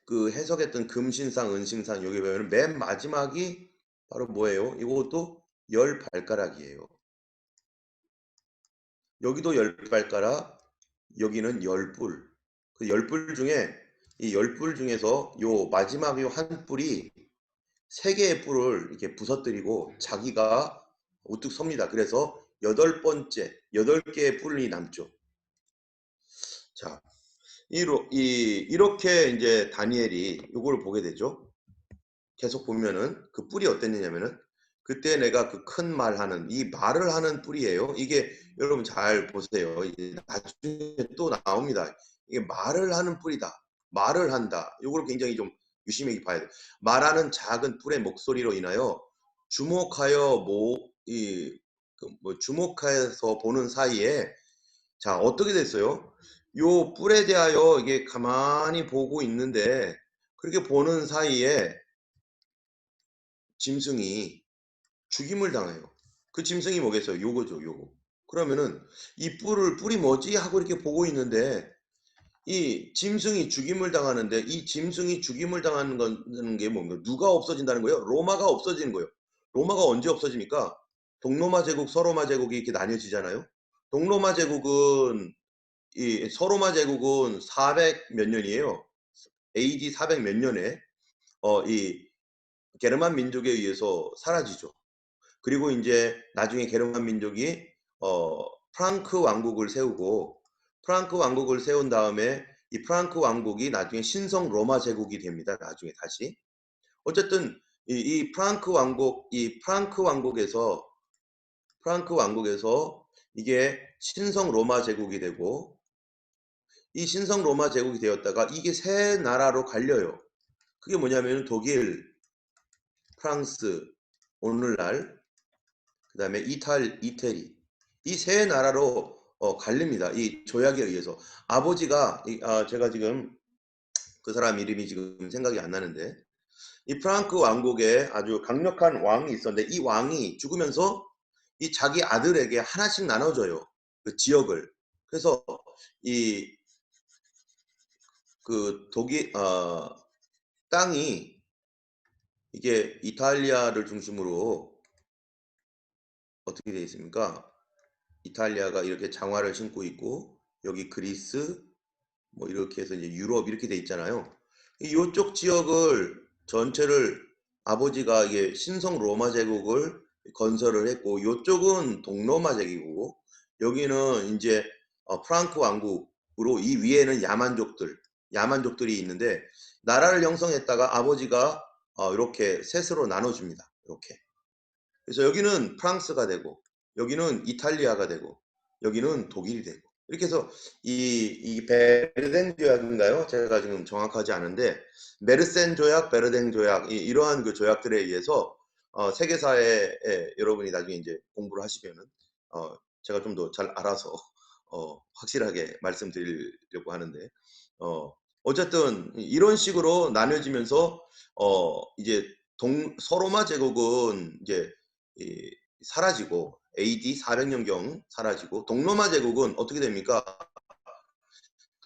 그 해석했던 금신상, 은신상 여기 보면은 맨 마지막이 바로 뭐예요? 이것도 10발가락이에요. 여기도 10발가락, 여기는 10뿔. 그 10뿔 중에 이 10뿔 중에서 요 마지막 요 한 뿔이 3개의 뿔을 이렇게 부서뜨리고 자기가 우뚝 섭니다. 그래서 8개의 뿔이 남죠. 자, 이렇게 이제 다니엘이 요걸 보게 되죠. 계속 보면은 그 뿔이 어땠느냐면은 그때 내가 그 큰 말하는 이 말을 하는 뿔이에요. 이게 여러분 잘 보세요. 이제 나중에 또 나옵니다. 이게 말을 하는 뿔이다. 말을 한다. 요걸 굉장히 좀 유심히 봐야 돼요. 말하는 작은 뿔의 목소리로 인하여 주목하여 주목해서 보는 사이에 자 어떻게 됐어요? 요 뿔에 대하여 이게 가만히 보고 있는데 그렇게 보는 사이에 짐승이 죽임을 당해요. 그 짐승이 뭐겠어요? 요거죠, 요거. 그러면은 이 뿔이 뭐지? 하고 이렇게 보고 있는데 이 짐승이 죽임을 당하는데 이 짐승이 죽임을 당하는 게 뭔가 누가 없어진다는 거예요? 로마가 없어지는 거예요. 로마가 언제 없어집니까? 동로마 제국, 서로마 제국이 이렇게 나뉘어지잖아요. 동로마 제국은 이 서로마 제국은 400 몇 년이에요. AD 400 몇 년에 이 게르만 민족에 의해서 사라지죠. 그리고 이제 나중에 게르만 민족이 프랑크 왕국을 세우고 프랑크 왕국을 세운 다음에 이 프랑크 왕국이 나중에 신성 로마 제국이 됩니다. 나중에 다시. 어쨌든 이 프랑크 왕국에서 이게 신성 로마 제국이 되고 이 신성 로마 제국이 되었다가 이게 세 나라로 갈려요. 그게 뭐냐면 독일, 프랑스, 오늘날 그 다음에 이태리 이 세 나라로 갈립니다. 이 조약에 의해서 아버지가 제가 지금 그 사람 이름이 지금 생각이 안 나는데 이 프랑크 왕국에 아주 강력한 왕이 있었는데 이 왕이 죽으면서 이 자기 아들에게 하나씩 나눠줘요. 그 지역을. 그래서 이 그 독일 땅이 이게 이탈리아를 중심으로 어떻게 되어 있습니까? 이탈리아가 이렇게 장화를 신고 있고 여기 그리스 뭐 이렇게 해서 이제 유럽 이렇게 돼 있잖아요. 이쪽 지역을 전체를 아버지가 이게 신성 로마 제국을 건설을 했고 이쪽은 동로마 제국이고 여기는 이제 프랑크 왕국으로 이 위에는 야만족들이 있는데 나라를 형성했다가 아버지가 이렇게 셋으로 나눠줍니다. 이렇게. 그래서 여기는 프랑스가 되고 여기는 이탈리아가 되고 여기는 독일이 되고 이렇게 해서 이 베르덴 조약인가요? 제가 지금 정확하지 않은데 메르센 조약, 베르덴 조약 이러한 그 조약들에 의해서 세계사에 여러분이 나중에 이제 공부를 하시면은 제가 좀 더 잘 알아서 확실하게 말씀드리려고 하는데 어쨌든 이런 식으로 나눠지면서 이제 서로마 제국은 이제 사라지고 AD 400년경 사라지고 동로마 제국은 어떻게 됩니까?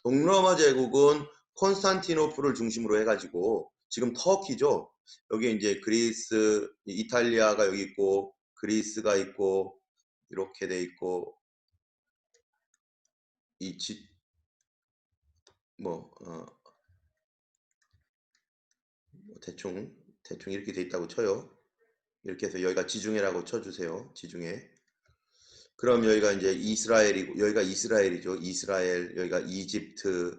동로마 제국은 콘스탄티노플을 중심으로 해가지고 지금 터키죠. 여기 이제 그리스, 이탈리아가 여기 있고 그리스가 있고 이렇게 돼 있고 대충 이렇게 돼 있다고 쳐요. 이렇게 해서 여기가 지중해라고 쳐주세요. 지중해. 그럼 여기가 이제 이스라엘이고 여기가 이스라엘이죠. 이스라엘, 여기가 이집트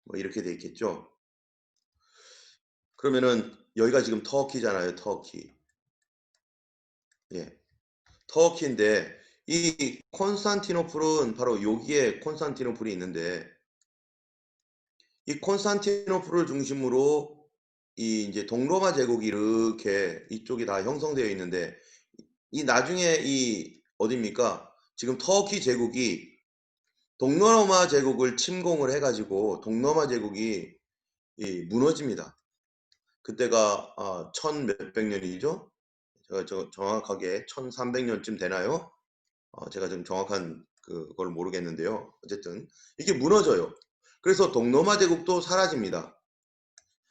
뭐 이렇게 돼 있겠죠. 그러면은 여기가 지금 터키잖아요. 터키. 예. 터키인데 이 콘스탄티노플은 바로 여기에 콘스탄티노플이 있는데 이 콘스탄티노플을 중심으로 이 이제 동로마 제국이 이렇게 이쪽이 다 형성되어 있는데 이 나중에 이 어디입니까? 지금 터키 제국이 동로마 제국을 침공을 해가지고 동로마 제국이 무너집니다. 그때가 1000 몇백 년이죠? 제가 정확하게 1300년쯤 되나요? 제가 좀 정확한 그걸 모르겠는데요. 어쨌든 이게 무너져요. 그래서 동로마 제국도 사라집니다.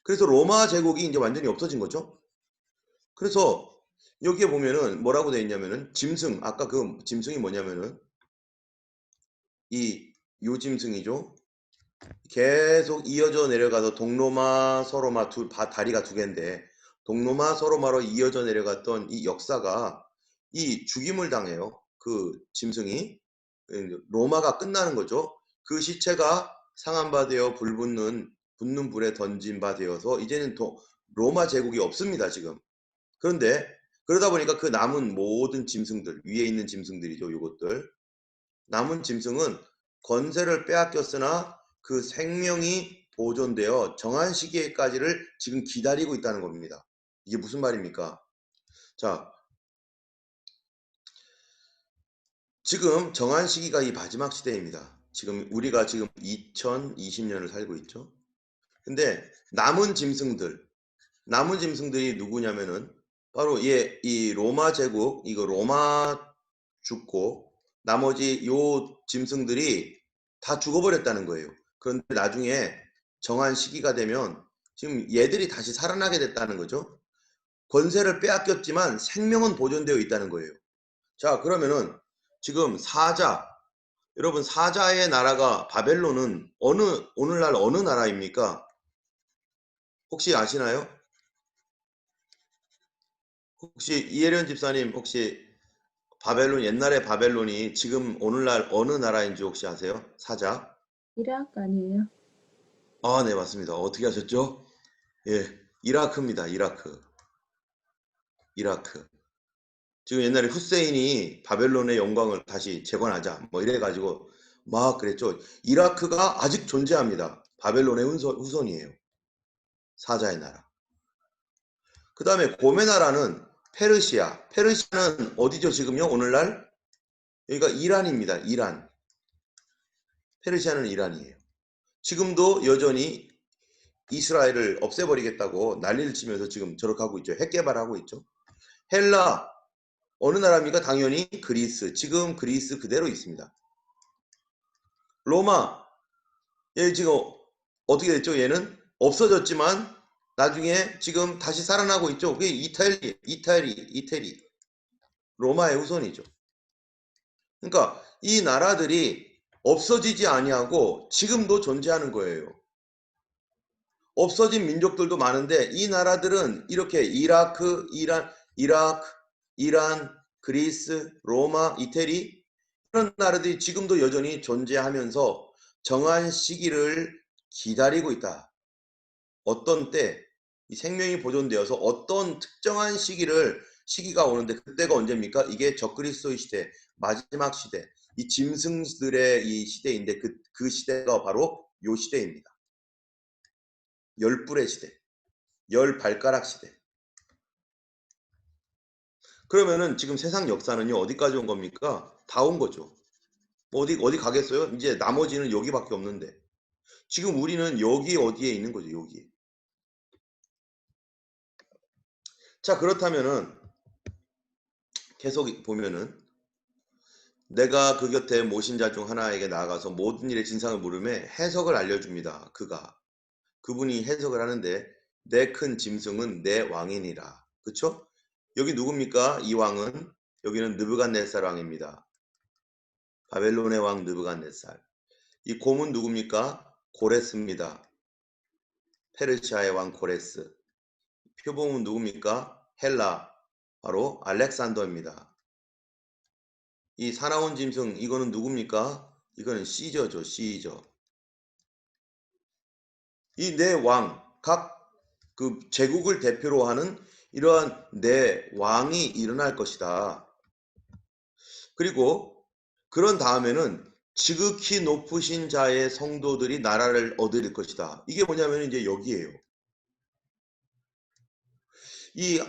그래서 로마 제국이 이제 완전히 없어진 거죠. 그래서 여기에 보면은 뭐라고 되어 있냐면은 짐승, 아까 그 짐승이 뭐냐면은 요 짐승이죠. 계속 이어져 내려가서 동로마, 서로마 다리가 두 개인데 동로마, 서로마로 이어져 내려갔던 이 역사가 이 죽임을 당해요. 그 짐승이 로마가 끝나는 거죠. 그 시체가 상한 바 되어 붙는 불에 던진 바 되어서 이제는 로마 제국이 없습니다. 지금. 그런데 그러다 보니까 그 남은 모든 짐승들 위에 있는 짐승들이죠. 요것들 남은 짐승은 권세를 빼앗겼으나 그 생명이 보존되어 정한 시기에까지를 지금 기다리고 있다는 겁니다. 이게 무슨 말입니까? 자, 지금 정한 시기가 이 마지막 시대입니다. 지금 우리가 지금 2020년을 살고 있죠. 근데 남은 짐승들이 누구냐면은 바로 이 로마 제국, 이거 로마 죽고 나머지 요 짐승들이 다 죽어버렸다는 거예요. 그런데 나중에 정한 시기가 되면 지금 얘들이 다시 살아나게 됐다는 거죠. 권세를 빼앗겼지만 생명은 보존되어 있다는 거예요. 자, 그러면은 지금 여러분 사자의 나라가 바벨론은 오늘날 어느 나라입니까? 혹시 아시나요? 혹시 이혜련 집사님 혹시 옛날에 바벨론이 지금 오늘날 어느 나라인지 혹시 아세요? 사자? 이라크 아니에요? 네, 맞습니다. 어떻게 하셨죠? 예, 이라크입니다. 이라크. 지금 옛날에 후세인이 바벨론의 영광을 다시 재건하자 뭐 이래가지고 막 그랬죠. 이라크가 아직 존재합니다. 바벨론의 후손이에요. 사자의 나라. 그 다음에 고메 나라는 페르시아는 어디죠 지금요? 오늘날? 여기가 이란입니다. 이란. 페르시아는 이란이에요. 지금도 여전히 이스라엘을 없애버리겠다고 난리를 치면서 지금 저렇게 하고 있죠. 핵 개발하고 있죠. 어느 나라입니까? 당연히 그리스. 지금 그리스 그대로 있습니다. 로마. 얘 지금 어떻게 됐죠? 얘는 없어졌지만 나중에 지금 다시 살아나고 있죠. 그게 이태리. 로마의 후손이죠. 그러니까 이 나라들이 없어지지 아니하고 지금도 존재하는 거예요. 없어진 민족들도 많은데 이 나라들은 이렇게 이라크, 이란, 그리스, 로마, 이태리 이런 나라들이 지금도 여전히 존재하면서 정한 시기를 기다리고 있다. 어떤 때 이 생명이 보존되어서 어떤 특정한 시기가 오는데 그때가 언제입니까? 이게 적그리스도의 시대, 마지막 시대, 이 짐승들의 이 시대인데 그 시대가 바로 요 시대입니다. 열불의 시대, 열 발가락 시대. 그러면은 지금 세상 역사는요 어디까지 온 겁니까? 다 온 거죠. 어디 가겠어요? 이제 나머지는 여기밖에 없는데 지금 우리는 여기 어디에 있는 거죠? 여기. 자, 그렇다면은 계속 보면은 내가 그 곁에 모신 자 중 하나에게 나아가서 모든 일의 진상을 물음에 해석을 알려줍니다. 그분이 해석을 하는데 내 큰 짐승은 내 왕이니라. 그쵸? 여기 누굽니까? 이 왕은 여기는 느부갓네살 왕입니다. 바벨론의 왕 느부갓네살. 이 곰은 누굽니까? 고레스입니다. 페르시아의 왕 고레스. 표범은 누굽니까? 헬라. 바로 알렉산더입니다. 이 사나운 짐승 이거는 누굽니까? 이거는 시저죠. 시저. 이 네 왕, 각 그 제국을 대표로 하는 이러한 네 왕이 일어날 것이다. 그리고 그런 다음에는 지극히 높으신 자의 성도들이 나라를 얻을 것이다. 이게 뭐냐면 이제 여기에요. 이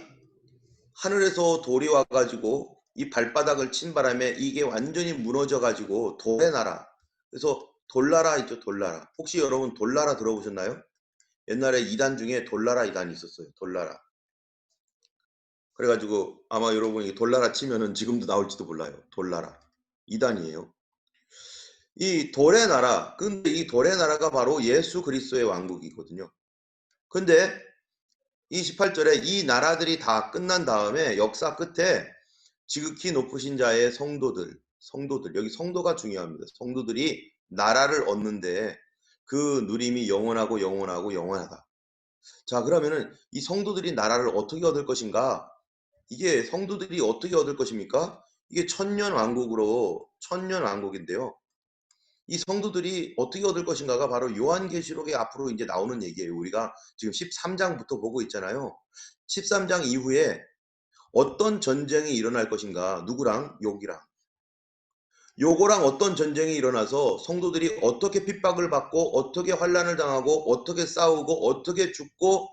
하늘에서 돌이 와가지고 이 발바닥을 친 바람에 이게 완전히 무너져가지고 돌의 나라. 그래서 돌나라 있죠, 돌나라. 혹시 여러분 돌나라 들어보셨나요? 옛날에 2단 중에 돌나라 2단이 있었어요. 돌나라. 그래가지고 아마 여러분이 돌나라 치면은 지금도 나올지도 몰라요. 돌나라. 2단이에요. 이 돌의 나라. 근데 이 돌의 나라가 바로 예수 그리스도의 왕국이거든요. 근데 이 18절에 이 나라들이 다 끝난 다음에 역사 끝에 지극히 높으신 자의 성도들, 여기 성도가 중요합니다. 성도들이 나라를 얻는데 그 누림이 영원하다. 자, 그러면은 이 성도들이 나라를 어떻게 얻을 것인가? 이게 성도들이 어떻게 얻을 것입니까? 이게 천년 왕국인데요. 이 성도들이 어떻게 얻을 것인가가 바로 요한계시록에 앞으로 이제 나오는 얘기예요. 우리가 지금 13장부터 보고 있잖아요. 13장 이후에 어떤 전쟁이 일어날 것인가? 누구랑? 요거랑 어떤 전쟁이 일어나서 성도들이 어떻게 핍박을 받고 어떻게 환난을 당하고 어떻게 싸우고 어떻게 죽고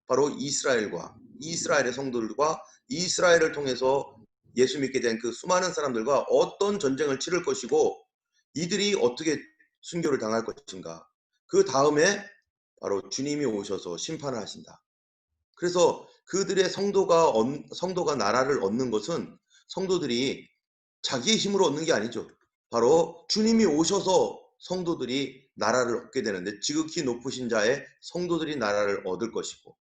바로 이스라엘의 성도들과 이스라엘을 통해서 예수 믿게 된 그 수많은 사람들과 어떤 전쟁을 치를 것이고 이들이 어떻게 순교를 당할 것인가. 그 다음에 바로 주님이 오셔서 심판을 하신다. 그래서 그들의 성도가 나라를 얻는 것은 성도들이 자기의 힘으로 얻는 게 아니죠. 바로 주님이 오셔서 성도들이 나라를 얻게 되는데 지극히 높으신 자의 성도들이 나라를 얻을 것이고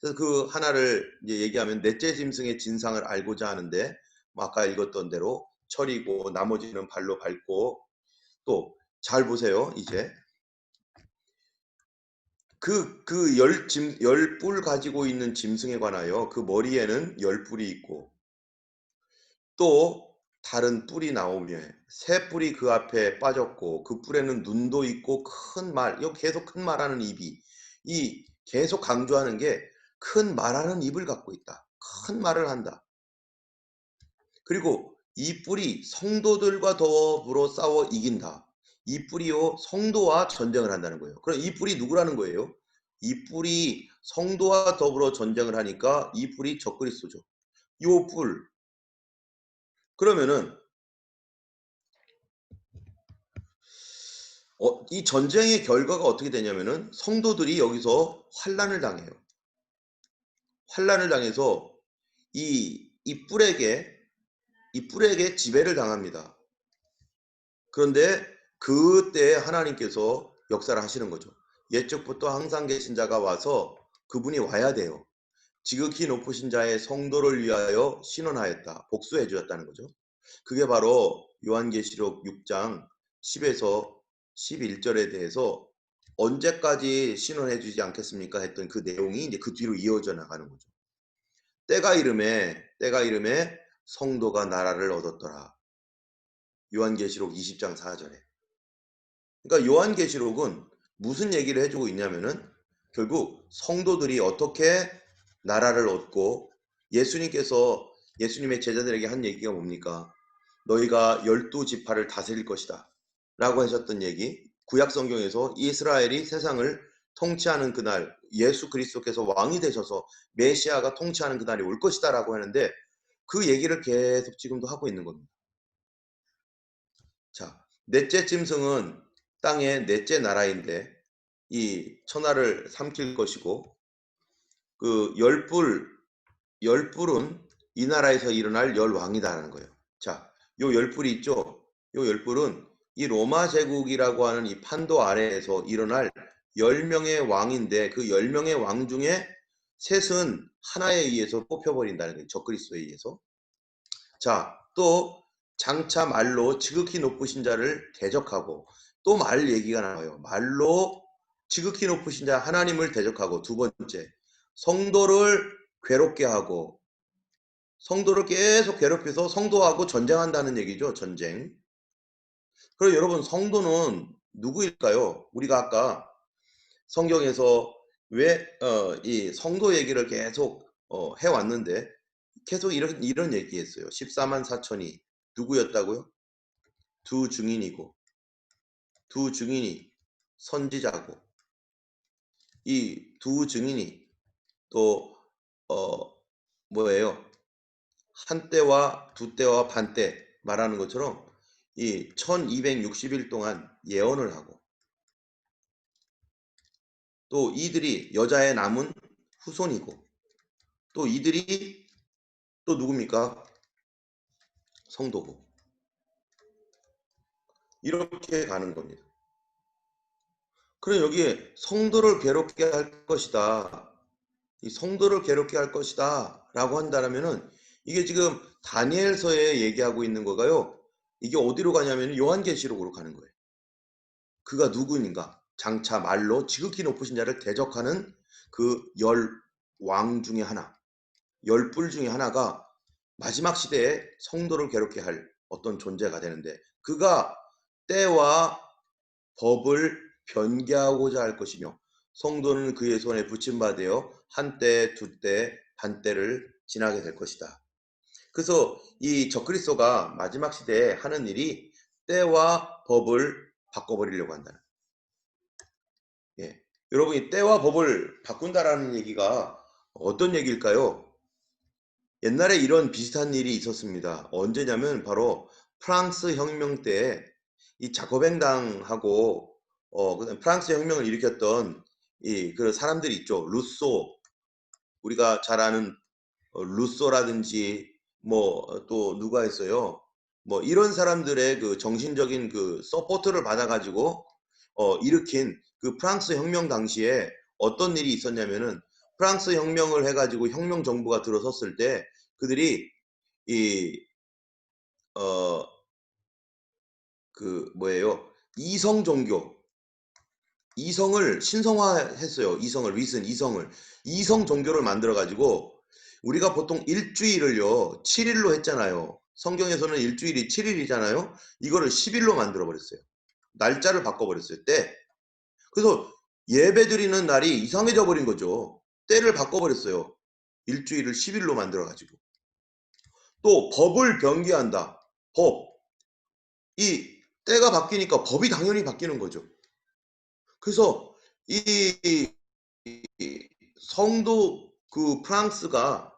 그래서 그 하나를 이제 얘기하면 넷째 짐승의 진상을 알고자 하는데 아까 읽었던 대로 철이고 나머지는 발로 밟고 또 잘 보세요. 이제 열 뿔 가지고 있는 짐승에 관하여 그 머리에는 10뿔이 있고 또 다른 뿔이 나오며 새 뿔이 그 앞에 빠졌고 그 뿔에는 눈도 있고 큰 말, 여기 계속 큰 말하는 입이 이 계속 강조하는 게 큰 말하는 입을 갖고 있다. 큰 말을 한다. 그리고 이 뿔이 성도들과 더불어 싸워 이긴다. 이 뿔이요 성도와 전쟁을 한다는 거예요. 그럼 이 뿔이 누구라는 거예요? 이 뿔이 성도와 더불어 전쟁을 하니까 이 뿔이 적그리스도죠. 요 뿔. 그러면은 이 전쟁의 결과가 어떻게 되냐면은 성도들이 여기서 환난을 당해요. 환난을 당해서 이 이 뿔에게 지배를 당합니다. 그런데 그때 하나님께서 역사를 하시는 거죠. 옛적부터 항상 계신 자가 와서 그분이 와야 돼요. 지극히 높으신 자의 성도를 위하여 신원하였다. 복수해 주었다는 거죠. 그게 바로 요한계시록 6장 10에서 11절에 대해서 언제까지 신원해 주지 않겠습니까? 했던 그 내용이 이제 그 뒤로 이어져 나가는 거죠. 때가 이름에 성도가 나라를 얻었더라. 요한계시록 20장 4절에. 그러니까 요한계시록은 무슨 얘기를 해주고 있냐면은 결국 성도들이 어떻게 나라를 얻고 예수님의 제자들에게 한 얘기가 뭡니까? 너희가 12지파를 다스릴 것이다 라고 하셨던 얘기. 구약 성경에서 이스라엘이 세상을 통치하는 그날, 예수 그리스도께서 왕이 되셔서 메시아가 통치하는 그날이 올 것이다 라고 하는데 그 얘기를 계속 지금도 하고 있는 겁니다. 자, 넷째 짐승은 땅의 넷째 나라인데 이 천하를 삼킬 것이고 그 열뿔은 이 나라에서 일어날 열왕이다라는 거예요. 자, 요 열뿔이 있죠. 요 열뿔은 이 로마 제국이라고 하는 이 판도 아래에서 일어날 10명의 왕인데 그 10명의 왕 중에 셋은 하나에 의해서 뽑혀버린다는 거예요. 적그리스도에 의해서. 자, 또 장차 말로 지극히 높으신 자를 대적하고 또 말 얘기가 나와요. 말로 지극히 높으신 자 하나님을 대적하고 두 번째 성도를 괴롭게 하고 성도를 계속 괴롭혀서 성도하고 전쟁한다는 얘기죠. 전쟁. 그럼 여러분 성도는 누구일까요? 우리가 아까 성경에서 왜 이 성도 얘기를 계속 해왔는데 계속 이런 얘기했어요. 14만 4천이 누구였다고요? 두 증인이 선지자고 이 두 증인이 또 뭐예요? 한 때와 두 때와 반 때 말하는 것처럼 이 1260일 동안 예언을 하고 또 이들이 여자의 남은 후손이고 또 이들이 또 누굽니까? 성도고 이렇게 가는 겁니다. 그럼 여기에 성도를 괴롭게 할 것이다. 이 성도를 괴롭게 할 것이다 라고 한다면은 이게 지금 다니엘서에 얘기하고 있는 거가요. 이게 어디로 가냐면 요한계시록으로 가는 거예요. 그가 누구인가? 장차 말로 지극히 높으신 자를 대적하는 그 10왕 중에 하나, 10뿔 중에 하나가 마지막 시대에 성도를 괴롭게 할 어떤 존재가 되는데 그가 때와 법을 변개하고자 할 것이며 성도는 그의 손에 붙임받아 한 때, 두 때, 반 때를 지나게 될 것이다. 그래서 이 적그리스도가 마지막 시대에 하는 일이 때와 법을 바꿔버리려고 한다는. 예. 여러분이 때와 법을 바꾼다라는 얘기가 어떤 얘기일까요? 옛날에 이런 비슷한 일이 있었습니다. 언제냐면 바로 프랑스 혁명 때 이 자코뱅당하고 프랑스 혁명을 일으켰던 그 사람들이 있죠. 루소, 우리가 잘 아는 루소라든지 뭐 또 누가 있어요. 뭐 이런 사람들의 그 정신적인 그 서포트를 받아가지고 일으킨 그 프랑스 혁명 당시에 어떤 일이 있었냐면은 프랑스 혁명을 해가지고 혁명 정부가 들어섰을 때 그들이 그 뭐예요? 이성 종교, 이성을 신성화했어요. 이성 종교를 만들어 가지고 우리가 보통 일주일을요 7일로 했잖아요. 성경에서는 일주일이 7일이잖아요. 이거를 10일로 만들어 버렸어요. 날짜를 바꿔 버렸어요. 때. 그래서 예배 드리는 날이 이상해져 버린 거죠. 때를 바꿔 버렸어요. 일주일을 10일로 만들어 가지고. 또 법을 변개한다. 이 때가 바뀌니까 법이 당연히 바뀌는 거죠. 그래서 이 성도 그 프랑스가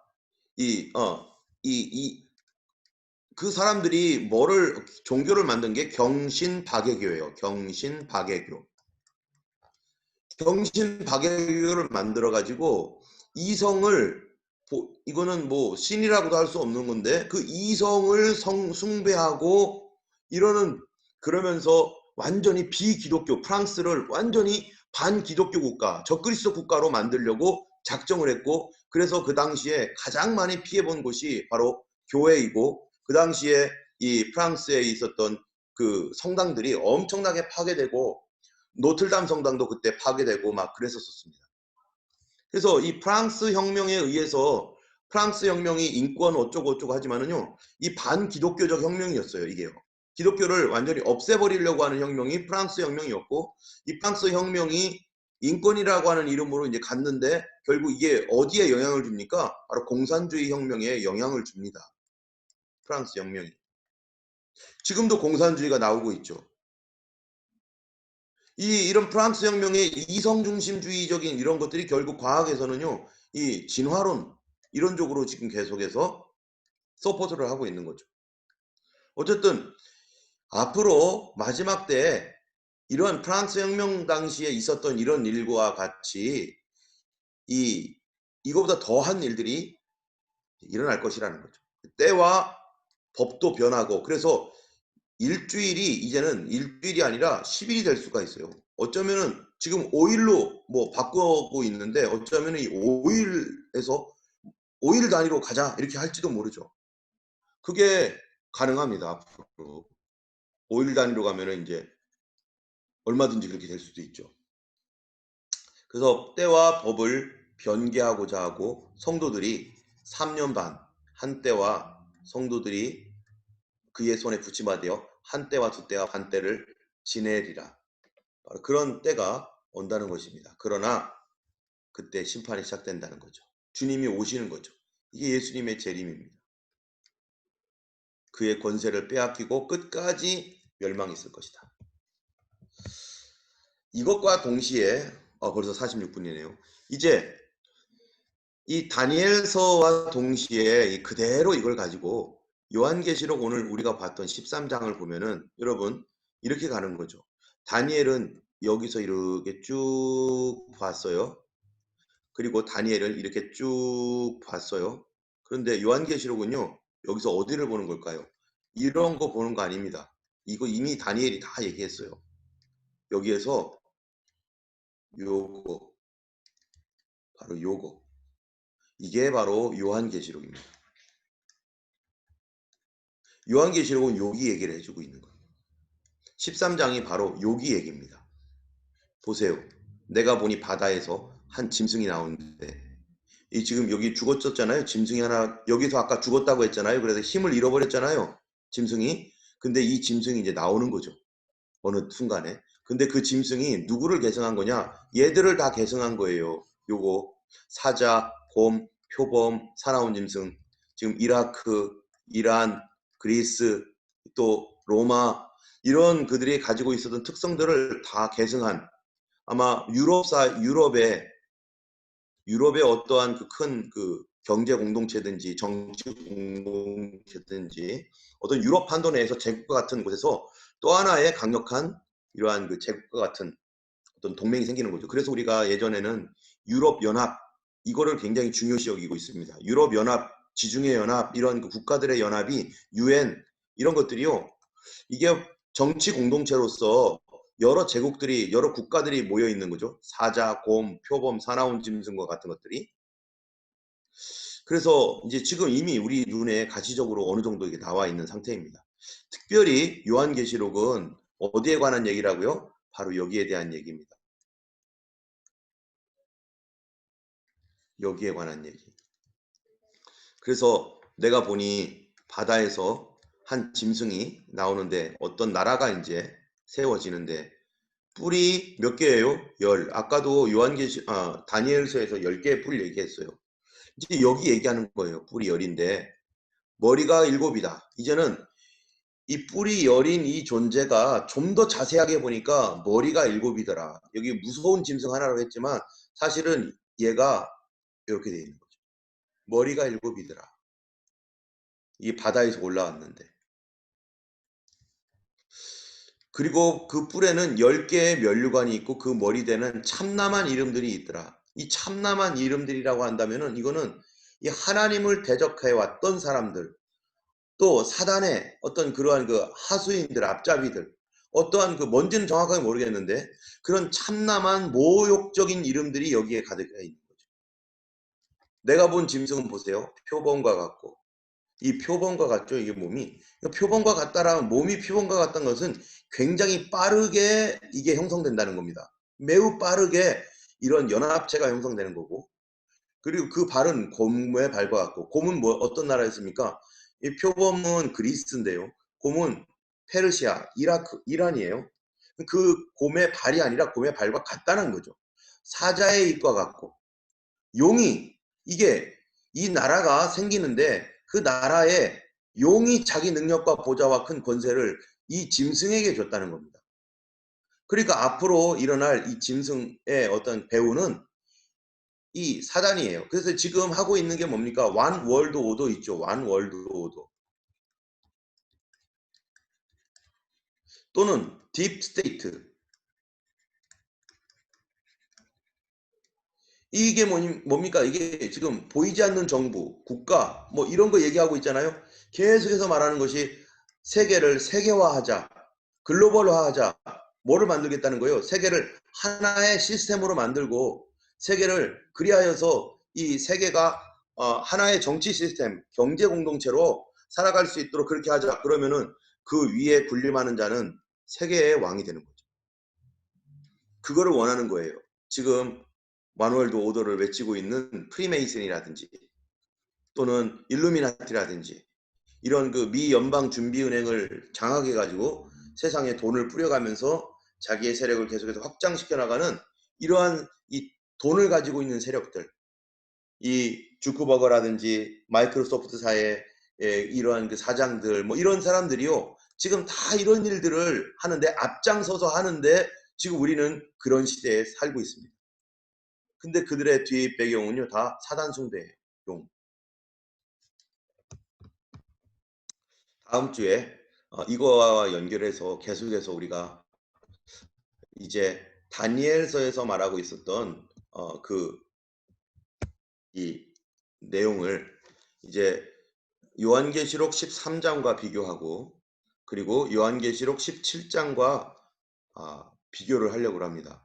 그 사람들이 종교를 만든 게 경신박애교예요. 경신박애교를 만들어 가지고 이성을 이거는 뭐 신이라고도 할 수 없는 건데 그 이성을 숭배하고 이러는 그러면서 완전히 비기독교 프랑스를 완전히 반기독교 국가 적그리스도 국가로 만들려고 작정을 했고 그래서 그 당시에 가장 많이 피해본 곳이 바로 교회이고 그 당시에 이 프랑스에 있었던 그 성당들이 엄청나게 파괴되고 노틀담 성당도 그때 파괴되고 막 그랬었습니다. 그래서 이 프랑스 혁명에 의해서 프랑스 혁명이 인권 어쩌고 하지만은요 이 반기독교적 혁명이었어요. 이게요. 기독교를 완전히 없애버리려고 하는 혁명이 프랑스 혁명이었고 이 프랑스 혁명이 인권이라고 하는 이름으로 이제 갔는데 결국 이게 어디에 영향을 줍니까? 바로 공산주의 혁명에 영향을 줍니다. 프랑스 혁명이. 지금도 공산주의가 나오고 있죠. 이런 프랑스 혁명의 이성중심주의적인 이런 것들이 결국 과학에서는요, 이 진화론, 이런 쪽으로 지금 계속해서 서포트를 하고 있는 거죠. 어쨌든, 앞으로 마지막 때에 이런 프랑스 혁명 당시에 있었던 이런 일과 같이 이거보다 더한 일들이 일어날 것이라는 거죠. 때와 법도 변하고, 그래서 일주일이 이제는 일주일이 아니라 10일이 될 수가 있어요. 어쩌면은 지금 5일로 뭐 바꾸고 있는데 어쩌면은 이 5일에서 5일 단위로 가자 이렇게 할지도 모르죠. 그게 가능합니다. 앞으로 5일 단위로 가면은 이제 얼마든지 그렇게 될 수도 있죠. 그래서 때와 법을 변개하고자 하고 성도들이 3년 반 한때와 성도들이 그의 손에 붙임하되어 한때와 두때와 반때를 지내리라. 바로 그런 때가 온다는 것입니다. 그러나 그때 심판이 시작된다는 거죠. 주님이 오시는 거죠. 이게 예수님의 재림입니다. 그의 권세를 빼앗기고 끝까지 멸망했을 것이다. 이것과 동시에 벌써 46분이네요. 이제 이 다니엘서와 동시에 그대로 이걸 가지고 요한계시록 오늘 우리가 봤던 13장을 보면은 여러분 이렇게 가는 거죠. 다니엘은 여기서 이렇게 쭉 봤어요. 그리고 다니엘을 이렇게 쭉 봤어요. 그런데 요한계시록은요. 여기서 어디를 보는 걸까요? 이런 거 보는 거 아닙니다. 이거 이미 다니엘이 다 얘기했어요. 여기에서 요거 바로 요거 이게 바로 요한계시록입니다. 요한계시록은 여기 얘기를 해주고 있는 거예요. 13장이 바로 여기 얘기입니다. 보세요. 내가 보니 바다에서 한 짐승이 나오는데 이 지금 여기 죽었었잖아요. 짐승이 하나 여기서 아까 죽었다고 했잖아요. 그래서 힘을 잃어버렸잖아요. 짐승이. 근데 이 짐승이 이제 나오는 거죠. 어느 순간에. 근데 그 짐승이 누구를 계승한 거냐? 얘들을 다 계승한 거예요. 요거 사자, 곰, 표범, 사나운 짐승. 지금 이라크, 이란, 그리스, 또 로마 이런 그들이 가지고 있었던 특성들을 다 계승한 아마 유럽의 어떠한 그 큰 그 경제 공동체든지 정치 공동체든지 어떤 유럽 판도 내에서 제국과 같은 곳에서 또 하나의 강력한 이러한 그 제국과 같은 어떤 동맹이 생기는 거죠. 그래서 우리가 예전에는 유럽 연합 이거를 굉장히 중요시 여기고 있습니다. 유럽 연합, 지중해 연합 이런 그 국가들의 연합이 UN 이런 것들이요. 이게 정치 공동체로서 여러 제국들이 여러 국가들이 모여 있는 거죠. 사자, 곰, 표범, 사나운 짐승과 같은 것들이. 그래서 이제 지금 이미 우리 눈에 가시적으로 어느 정도 이게 나와 있는 상태입니다. 특별히 요한계시록은 어디에 관한 얘기라고요? 바로 여기에 대한 얘기입니다. 여기에 관한 얘기. 그래서 내가 보니 바다에서 한 짐승이 나오는데 어떤 나라가 이제 세워지는데 뿔이 몇 개예요? 10. 아까도 다니엘서에서 10개의 뿔 얘기했어요. 이제 여기 얘기하는 거예요. 뿔이 10인데 머리가 7이다. 이제는 이 뿔이 10인 이 존재가 좀 더 자세하게 보니까 머리가 7이더라. 여기 무서운 짐승 하나로 했지만 사실은 얘가 이렇게 되어 있는 거죠. 머리가 7이더라. 이 바다에서 올라왔는데. 그리고 그 뿔에는 10개의 면류관이 있고 그 머리대는 참남한 이름들이 있더라. 이 참남한 이름들이라고 한다면은 이거는 이 하나님을 대적해 왔던 사람들, 또 사단의 어떤 그러한 그 하수인들, 앞잡이들, 어떠한 그 뭔지는 정확하게 모르겠는데 그런 참남한 모욕적인 이름들이 여기에 가득해 있는 거죠. 내가 본 짐승은 보세요. 표범과 같고, 이 표범과 같죠. 이게 몸이 표범과 같다라는, 몸이 표범과 같다는 것은 굉장히 빠르게 이게 형성된다는 겁니다. 매우 빠르게 이런 연합체가 형성되는 거고, 그리고 그 발은 곰의 발과 같고, 곰은 뭐 어떤 나라에 있습니까? 이 표범은 그리스인데요. 곰은 페르시아, 이라크, 이란이에요. 그 곰의 발이 아니라 곰의 발과 같다는 거죠. 사자의 입과 같고, 용이, 이게 이 나라가 생기는데 그 나라에 용이 자기 능력과 보좌와 큰 권세를 이 짐승에게 줬다는 겁니다. 그러니까 앞으로 일어날 이 짐승의 어떤 배후는 이 사단이에요. 그래서 지금 하고 있는 게 뭡니까? 완 월드 오더 있죠. 완 월드 오더. 또는 딥 스테이트. 이게 뭡니까? 이게 지금 보이지 않는 정부, 국가, 뭐 이런 거 얘기하고 있잖아요. 계속해서 말하는 것이 세계를 세계화하자, 글로벌화하자, 뭐를 만들겠다는 거예요? 세계를 하나의 시스템으로 만들고, 세계를 그리하여서 이 세계가 하나의 정치 시스템, 경제 공동체로 살아갈 수 있도록 그렇게 하자. 그러면은 그 위에 군림하는 자는 세계의 왕이 되는 거죠. 그거를 원하는 거예요. 지금 마누엘드 오더를 외치고 있는 프리메이슨이라든지 또는 일루미나티라든지 이런 그 미 연방 준비은행을 장악해 가지고 세상에 돈을 뿌려가면서 자기의 세력을 계속해서 확장시켜 나가는 이러한 이 돈을 가지고 있는 세력들, 이 주크버거라든지 마이크로소프트사의 이러한 그 사장들, 뭐 이런 사람들이요, 지금 다 이런 일들을 하는데, 앞장서서 하는데 지금 우리는 그런 시대에 살고 있습니다. 근데 그들의 뒤 배경은요, 다 사단 숭배예요. 용. 다음 주에 이거와 연결해서 계속해서 우리가 이제 다니엘서에서 말하고 있었던 이 내용을 이제 요한계시록 13장과 비교하고, 그리고 요한계시록 17장과 비교를 하려고 합니다.